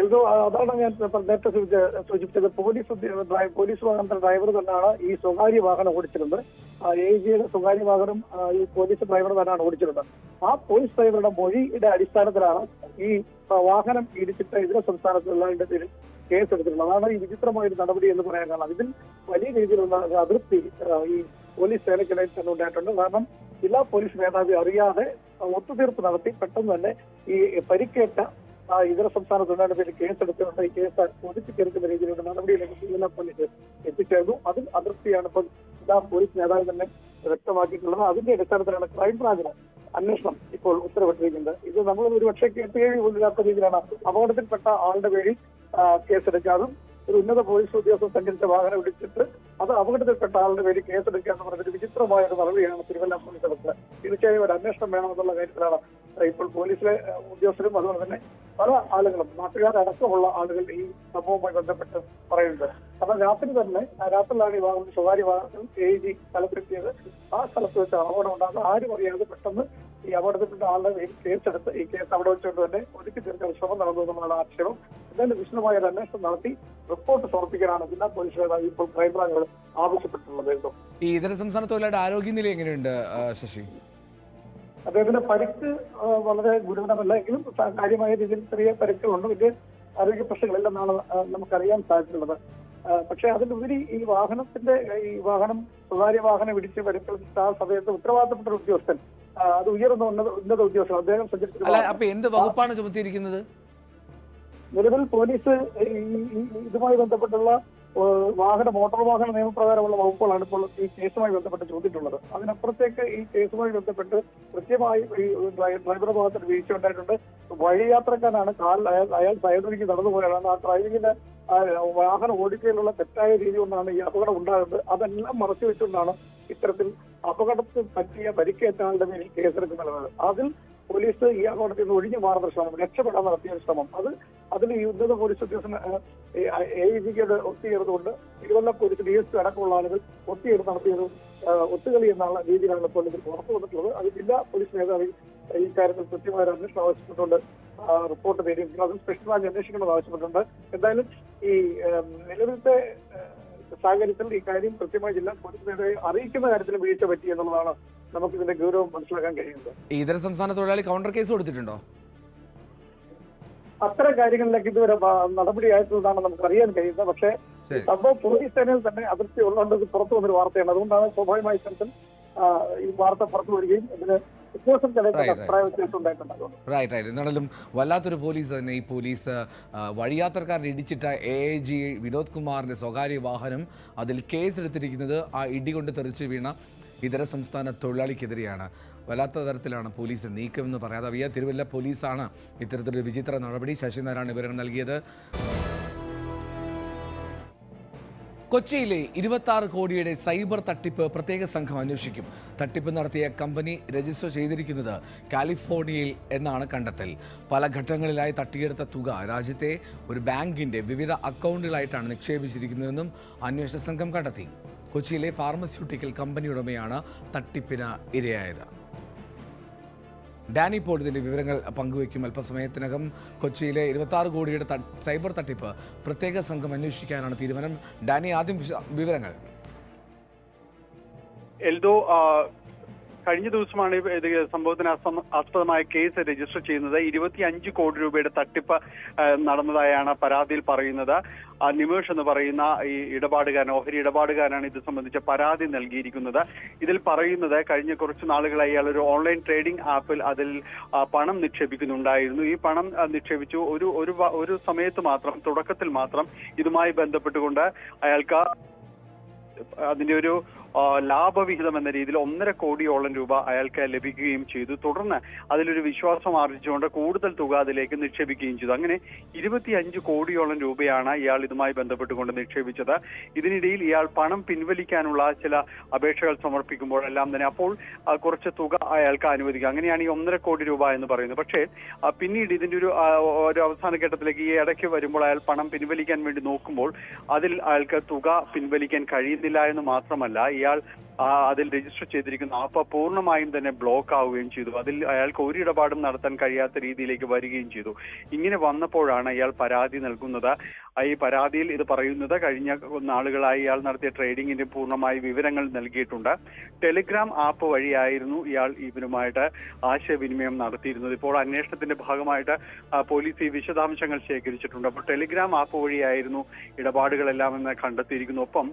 എന്തോ അതാണ് ഞാൻ നേരത്തെ സൂചിപ്പിച്ചത്. പോലീസ് വാഹനത്തിന്റെ ഡ്രൈവർ തന്നെയാണ് ഈ സ്വകാര്യ വാഹനം ഓടിച്ചിരുന്നത്. AIGയുടെ സ്വകാര്യ വാഹനം ഈ പോലീസ് ഡ്രൈവർ തന്നെയാണ് ഓടിച്ചിരുന്നത്. ആ പോലീസ് ഡ്രൈവറുടെ മൊഴിയുടെ അടിസ്ഥാനത്തിലാണ് ഈ വാഹനം ഇടിച്ചിട്ട് ഇതര സംസ്ഥാനത്തുള്ളവരുടെ പേരിൽ കേസെടുത്തിട്ടുള്ളത്. അതാണ് ഈ വിചിത്രമായ ഒരു നടപടി എന്ന് പറയാൻ കാരണം. ഇതിൽ വലിയ രീതിയിലുള്ള അതൃപ്തി ഈ പോലീസ് സേനയ്ക്കിടയിൽ തന്നെ ഉണ്ടായിട്ടുണ്ട്. കാരണം ജില്ലാ പോലീസ് മേധാവി അറിയാതെ ഒത്തുതീർപ്പ് നടത്തി പെട്ടെന്ന് തന്നെ ഈ പരിക്കേറ്റ ഇതര സംസ്ഥാന തൊഴിലാളിയുടെ പേരിൽ കേസെടുത്തിട്ടുണ്ട്. ഈ കേസ് ഒതുക്കി തീർക്കുന്ന രീതിയിലുള്ള നടപടിയിലേക്ക് ജില്ലാ പോലീസ് എത്തിച്ചേർന്നു. അതിൽ അതൃപ്തിയാണ് ഇപ്പോൾ ജില്ലാ പോലീസ് മേധാവി തന്നെ വ്യക്തമാക്കിയിട്ടുള്ളത്. അതിന്റെ അടിസ്ഥാനത്തിലാണ് ക്രൈംബ്രാഞ്ചിന് അന്വേഷണം ഇപ്പോൾ ഉത്തരവിട്ടിരിക്കുന്നത്. ഇത് നമ്മൾ ഒരുപക്ഷെ കേൾക്കുകയും പോലില്ലാത്ത രീതിയിലാണ് അപകടത്തിൽപ്പെട്ട ആളുടെ പേരിൽ കേസെടുക്കാതും ഒരു ഉന്നത പോലീസ് ഉദ്യോഗസ്ഥർ സഞ്ചരിച്ച വാഹനം ഇടിച്ചിട്ട് അത് അപകടത്തിൽപ്പെട്ട ആളുടെ പേരിൽ കേസെടുക്കുക എന്ന് പറഞ്ഞൊരു വിചിത്രമായ ഒരു നടപടിയാണ് തിരുവല്ല പോലീസ് എടുത്തത്. തീർച്ചയായും ഒരു അന്വേഷണം വേണമെന്നുള്ള കാര്യത്തിലാണ് ഇപ്പോൾ പോലീസിലെ ഉദ്യോഗസ്ഥരും അതുപോലെ തന്നെ പല ആളുകളും നാട്ടുകാരടക്കമുള്ള ആളുകൾ ഈ സംഭവവുമായി ബന്ധപ്പെട്ട് പറയുന്നത്. കാരണം രാത്രിയിലാണ് ഈ വാഹനം സ്വകാര്യ വാഹനത്തിൽ AIG സ്ഥലത്തെത്തിയത്. ആ സ്ഥലത്ത് വെച്ച് അപകടം ഉണ്ടാകുന്നത് ആരും അറിയാതെ പെട്ടെന്ന് ഈ അപകടത്തിൽപ്പെട്ട ആളുടെ കേസെടുത്ത് ഈ കേസ് അവിടെ വെച്ചുകൊണ്ട് തന്നെ ഒതുക്കി തീർക്കാൻ ശ്രമം നടന്നു എന്നുള്ളതാണ് ആക്ഷേപം. എന്തായാലും വിശദമായ ഒരു അന്വേഷണം നടത്തി റിപ്പോർട്ട് സമർപ്പിക്കാനാണ് ജില്ലാ പോലീസ് മേധാവി ഇപ്പോൾ ക്രൈംബ്രാഞ്ച് ആവശ്യപ്പെട്ടിട്ടുള്ളത്. ഈ ഇതര സംസ്ഥാന തൊഴിലാളിയുടെ ആരോഗ്യനില എങ്ങനെയുണ്ട് ശശി? അദ്ദേഹത്തിന്റെ പരിക്ക് വളരെ ഗുരുതരമല്ല എങ്കിലും കാര്യമായ രീതിയിൽ ചെറിയ പരിക്കുകളുണ്ട്. വലിയ ആരോഗ്യ പ്രശ്നങ്ങളില്ലെന്നാണ് നമുക്കറിയാൻ സാധിച്ചിട്ടുള്ളത്. പക്ഷെ അതിലുപരി ഈ വാഹനം സ്വകാര്യ വാഹനം ഇടിച്ച് പരിക്കേൽപ്പിച്ച ആ സമയത്ത് ഉത്തരവാദിത്തപ്പെട്ട ഉദ്യോഗസ്ഥൻ അത് ഉയർന്ന ഉന്നത ഉദ്യോഗസ്ഥൻ അദ്ദേഹം അപ്പൊ എന്ത് വകുപ്പാണ് ചുമത്തിയിരിക്കുന്നത്? നിലവിൽ പോലീസ് ഇതുമായി ബന്ധപ്പെട്ടുള്ള മോട്ടോർ വാഹന നിയമപ്രകാരമുള്ള വകുപ്പുകളാണ് ഇപ്പോൾ ഈ കേസുമായി ബന്ധപ്പെട്ട് ചോദിച്ചിട്ടുള്ളത്. അതിനപ്പുറത്തേക്ക് ഈ കേസുമായി ബന്ധപ്പെട്ട് കൃത്യമായി ഈ ഡ്രൈവറുടെ ഭാഗത്ത് വീഴ്ച ഉണ്ടായിട്ടുണ്ട്. വഴിയാത്രക്കാരനാണ് അയാൾ സൈഡിലേക്ക് നടന്നു പോയാണ്. ആ ഡ്രൈവിംഗിന്റെ വാഹനം ഓടിക്കയിലുള്ള തെറ്റായ രീതി കൊണ്ടാണ് ഈ അപകടം ഉണ്ടാകുന്നത്. അതെല്ലാം മറച്ചു വെച്ചുകൊണ്ടാണ് ഇത്തരത്തിൽ അപകടത്തിൽ പറ്റിയ പരിക്കേറ്റ ആളുടെ മേലിൽ കേസെടുക്കുന്നത്. അതിൽ പോലീസ് ഈ അപകടത്തിൽ നിന്ന് ഒഴിഞ്ഞു മാറുന്ന ശ്രമം, രക്ഷപ്പെടാൻ നടത്തിയ ഒരു ശ്രമം, അതിൽ ഈ ഉന്നത പോലീസ് ഉദ്യോഗസ്ഥൻ AIGയുടെ ഒത്തുചേർന്നുകൊണ്ട് തിരുവല്ല പോലീസ് DSP അടക്കമുള്ള ആളുകൾ ഒത്തുചേർന്ന് നടത്തിയത് ഒത്തുകളി എന്നുള്ള രീതിയിലാണ് ഇപ്പോൾ ഇതിൽ പുറത്തു വന്നിട്ടുള്ളത്. അത് ജില്ലാ പോലീസ് മേധാവി ഈ കാര്യത്തിൽ കൃത്യമായ ഒരു അന്വേഷണം ആവശ്യപ്പെട്ടുകൊണ്ട് റിപ്പോർട്ട് തേടിയിരിക്കുന്നു. അത് സ്പെഷ്യൽ ബ്രാഞ്ച് അന്വേഷിക്കണമെന്ന് ആവശ്യപ്പെട്ടിട്ടുണ്ട്. എന്തായാലും ഈ നിലവിലത്തെ സാഹചര്യത്തിൽ ഈ കാര്യം കൃത്യമായി ജില്ലാ പോലീസ് മേധാവി അറിയിക്കുന്ന കാര്യത്തിൽ വീഴ്ച പറ്റി എന്നുള്ളതാണ് നമുക്ക് ഇതിന്റെ ഗൗരവം മനസ്സിലാക്കാൻ കഴിയുന്നത്. ഇതര സംസ്ഥാന തൊഴിലാളി കൗണ്ടർ കേസ് കൊടുത്തിട്ടുണ്ടോ? അത്തരം കാര്യങ്ങളിലേക്ക് ഇതുവരെ നടപടിയായിട്ടുള്ളതാണ് നമുക്ക് അറിയാൻ കഴിയുന്നത്. പക്ഷേ സംഭവം പോലീസ് സേനയിൽ തന്നെ അതിർത്തി ഉള്ളത് പുറത്തു വന്നൊരു വാർത്തയാണ്. അതുകൊണ്ടാണ് സ്വാഭാവികമായി ഇത്തരത്തിൽ ഈ വാർത്ത പുറത്തു വരികയും ഇതിന് എന്നാലും വല്ലാത്തൊരു പോലീസ് തന്നെ ഈ പോലീസ് വഴിയാത്രക്കാരനെ ഇടിച്ചിട്ട AIG വിനോദ് കുമാറിന്റെ സ്വകാര്യ വാഹനം അതിൽ കേസെടുത്തിരിക്കുന്നത് ആ ഇടി കൊണ്ട് തെറിച്ചു വീണ ഇതര സംസ്ഥാന തൊഴിലാളിക്കെതിരെയാണ്. വല്ലാത്ത തരത്തിലാണ് പോലീസ് നീക്കമെന്ന് പറയാതെ വയ്യ. തിരുവല്ല പോലീസാണ് ഇത്തരത്തിലൊരു വിചിത്ര നടപടി. ശശിനാരായണ വിവരങ്ങൾ നൽകിയത്. കൊച്ചിയിലെ 26 കോടിയുടെ സൈബർ തട്ടിപ്പ് പ്രത്യേക സംഘം അന്വേഷിക്കും. തട്ടിപ്പ് നടത്തിയ കമ്പനി രജിസ്റ്റർ ചെയ്തിരിക്കുന്നത് കാലിഫോർണിയയിൽ എന്നാണ് കണ്ടെത്തൽ. പല ഘട്ടങ്ങളിലായി തട്ടിയെടുത്ത തുക രാജ്യത്തെ ഒരു ബാങ്കിന്റെ വിവിധ അക്കൗണ്ടുകളായിട്ടാണ് നിക്ഷേപിച്ചിരിക്കുന്നതെന്നും അന്വേഷണ സംഘം കണ്ടെത്തി. കൊച്ചിയിലെ ഫാർമസ്യൂട്ടിക്കൽ കമ്പനി ഉടമയാണ് തട്ടിപ്പിന് ഇരയായത്. ഡാനി പോൾ ഇതിന്റെ വിവരങ്ങൾ പങ്കുവയ്ക്കും അല്പസമയത്തിനകം. കൊച്ചിയിലെ 26 കോടിയുടെ സൈബർ തട്ടിപ്പ് പ്രത്യേക സംഘം അന്വേഷിക്കാനാണ് തീരുമാനം. ഡാനി, ആദ്യം വിവരങ്ങൾ. എൽദോ, കഴിഞ്ഞ ദിവസമാണ് സംഭവത്തിന് ആസ്പദമായ കേസ് രജിസ്റ്റർ ചെയ്യുന്നത്. 25 കോടി രൂപയുടെ തട്ടിപ്പ് നടന്നതായാണ് പരാതിയിൽ പറയുന്നത്. നിമേഷ് എന്ന് പറയുന്ന ഈ ഓഹരി ഇടപാടുകാരനാണ് ഇത് സംബന്ധിച്ച പരാതി നൽകിയിരിക്കുന്നത്. ഇതിൽ പറയുന്നത് കഴിഞ്ഞ കുറച്ച് നാളുകളായി അയാൾ ഒരു ഓൺലൈൻ ട്രേഡിംഗ് ആപ്പിൽ അതിൽ പണം നിക്ഷേപിക്കുന്നുണ്ടായിരുന്നു. ഈ പണം നിക്ഷേപിച്ചു ഒരു സമയത്ത് മാത്രം, തുടക്കത്തിൽ മാത്രം ഇതുമായി ബന്ധപ്പെട്ടുകൊണ്ട് അയാൾക്ക് അതിന്റെ ഒരു ലാഭവിഹിതം എന്ന രീതിയിൽ 1.5 കോടിയോളം രൂപ അയാൾക്ക് ലഭിക്കുകയും ചെയ്തു. തുടർന്ന് അതിലൊരു വിശ്വാസം ആർജിച്ചുകൊണ്ട് കൂടുതൽ തുക അതിലേക്ക് നിക്ഷേപിക്കുകയും ചെയ്തു. അങ്ങനെ 25 കോടിയോളം രൂപയാണ് ഇയാൾ ഇതുമായി ബന്ധപ്പെട്ടുകൊണ്ട് നിക്ഷേപിച്ചത്. ഇതിനിടയിൽ ഇയാൾ പണം പിൻവലിക്കാനുള്ള ചില അപേക്ഷകൾ സമർപ്പിക്കുമ്പോഴെല്ലാം തന്നെ അപ്പോൾ കുറച്ച് തുക അയാൾക്ക് അനുവദിക്കുക. അങ്ങനെയാണ് ഈ 1.5 കോടി രൂപ എന്ന് പറയുന്നത്. പക്ഷേ പിന്നീട് ഇതിന്റെ ഒരു അവസാന ഘട്ടത്തിലേക്ക് ഈ ഇടയ്ക്ക് വരുമ്പോൾ അയാൾ പണം പിൻവലിക്കാൻ വേണ്ടി നോക്കുമ്പോൾ അതിൽ അയാൾക്ക് തുക പിൻവലിക്കാൻ കഴിയുന്നില്ല എന്ന് മാത്രമല്ല, ഇയാൾ അതിൽ രജിസ്റ്റർ ചെയ്തിരിക്കുന്ന ആപ്പ് പൂർണ്ണമായും തന്നെ ബ്ലോക്ക് ആവുകയും ചെയ്തു. അതിൽ അയാൾക്ക് ഒരു ഇടപാടും നടത്താൻ കഴിയാത്ത രീതിയിലേക്ക് വരികയും ചെയ്തു. ഇങ്ങനെ വന്നപ്പോഴാണ് ഇയാൾ പരാതി നൽകുന്നത്. ഈ പരാതിയിൽ ഇത് പറയുന്നത് കഴിഞ്ഞ നാളുകളായി ഇയാൾ നടത്തിയ ട്രേഡിങ്ങിന്റെ പൂർണ്ണമായി വിവരങ്ങൾ നൽകിയിട്ടുണ്ട്. ടെലിഗ്രാം ആപ്പ് വഴിയായിരുന്നു ഇയാൾ ഇവരുമായിട്ട് ആശയവിനിമയം നടത്തിയിരുന്നത്. ഇപ്പോൾ അന്വേഷണത്തിന്റെ ഭാഗമായിട്ട് പോലീസ് ഈ വിശദാംശങ്ങൾ ശേഖരിച്ചിട്ടുണ്ട്. അപ്പോൾ ടെലിഗ്രാം ആപ്പ് വഴിയായിരുന്നു ഇടപാടുകളെല്ലാം എന്ന് കണ്ടെത്തിയിരിക്കുന്നു. ഒപ്പം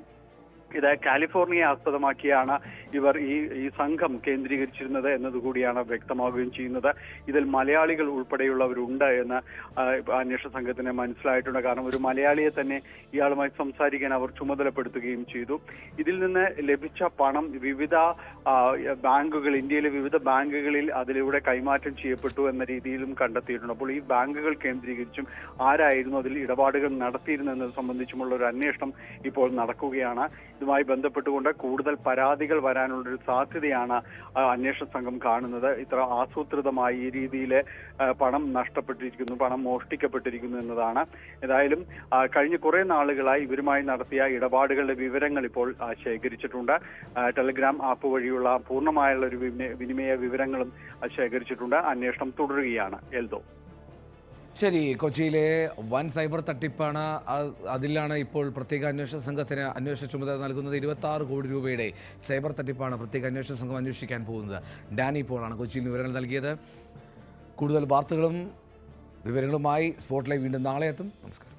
ഇത് കാലിഫോർണിയയെ ആസ്പദമാക്കിയാണ് ഇവർ ഈ സംഘം കേന്ദ്രീകരിച്ചിരുന്നത് എന്നതുകൂടിയാണ് വ്യക്തമാവുകയും ചെയ്യുന്നത്. ഇതിൽ മലയാളികൾ ഉൾപ്പെടെയുള്ളവരുണ്ട് എന്ന് അന്വേഷണ സംഘത്തിന് മനസ്സിലായിട്ടുണ്ട്. കാരണം ഒരു മലയാളിയെ തന്നെ ഇയാളുമായി സംസാരിക്കാൻ അവർ ചുമതലപ്പെടുത്തുകയും ചെയ്തു. ഇതിൽ നിന്ന് ലഭിച്ച പണം വിവിധ ബാങ്കുകൾ, ഇന്ത്യയിലെ വിവിധ ബാങ്കുകളിൽ അതിലൂടെ കൈമാറ്റം ചെയ്യപ്പെട്ടു എന്ന രീതിയിലും കണ്ടെത്തിയിട്ടുണ്ട്. അപ്പോൾ ഈ ബാങ്കുകൾ കേന്ദ്രീകരിച്ചും ആരായിരുന്നു അതിൽ ഇടപാടുകൾ നടത്തിയിരുന്നത് സംബന്ധിച്ചുമുള്ള ഒരു അന്വേഷണം ഇപ്പോൾ നടക്കുകയാണ്. ഇതുമായി ബന്ധപ്പെട്ടുകൊണ്ട് കൂടുതൽ പരാതികൾ വരാനുള്ളൊരു സാധ്യതയാണ് അന്വേഷണ സംഘം കാണുന്നത്. ഇത്ര ആസൂത്രിതമായി ഈ രീതിയിൽ പണം നഷ്ടപ്പെട്ടിരിക്കുന്നു, പണം മോഷ്ടിക്കപ്പെട്ടിരിക്കുന്നു എന്നതാണ്. ഏതായാലും കഴിഞ്ഞ കുറെ നാളുകളായി ഇവരുമായി നടത്തിയ ഇടപാടുകളുടെ വിവരങ്ങൾ ഇപ്പോൾ ശേഖരിച്ചിട്ടുണ്ട്. ടെലിഗ്രാം ആപ്പ് വഴിയുള്ള പൂർണ്ണമായുള്ള ഒരു വിനിമയ വിവരങ്ങളും ശേഖരിച്ചിട്ടുണ്ട്. അന്വേഷണം തുടരുകയാണ്. എൽദോ. ശരി, കൊച്ചിയിലെ വൻ സൈബർ തട്ടിപ്പാണ്. അതിലാണ് ഇപ്പോൾ പ്രത്യേക അന്വേഷണ സംഘത്തിന് അന്വേഷണ ചുമതല നൽകുന്നത്. 26 കോടി രൂപയുടെ സൈബർ തട്ടിപ്പാണ് പ്രത്യേക അന്വേഷണ സംഘം അന്വേഷിക്കാൻ പോകുന്നത്. ഡാനി പോളാണ് കൊച്ചിയിൽ വിവരങ്ങൾ നൽകിയത്. കൂടുതൽ വാർത്തകളും വിവരങ്ങളുമായി സ്പോട്ട്ലൈറ്റ് വീണ്ടും നാളെ എത്തും. നമസ്കാരം.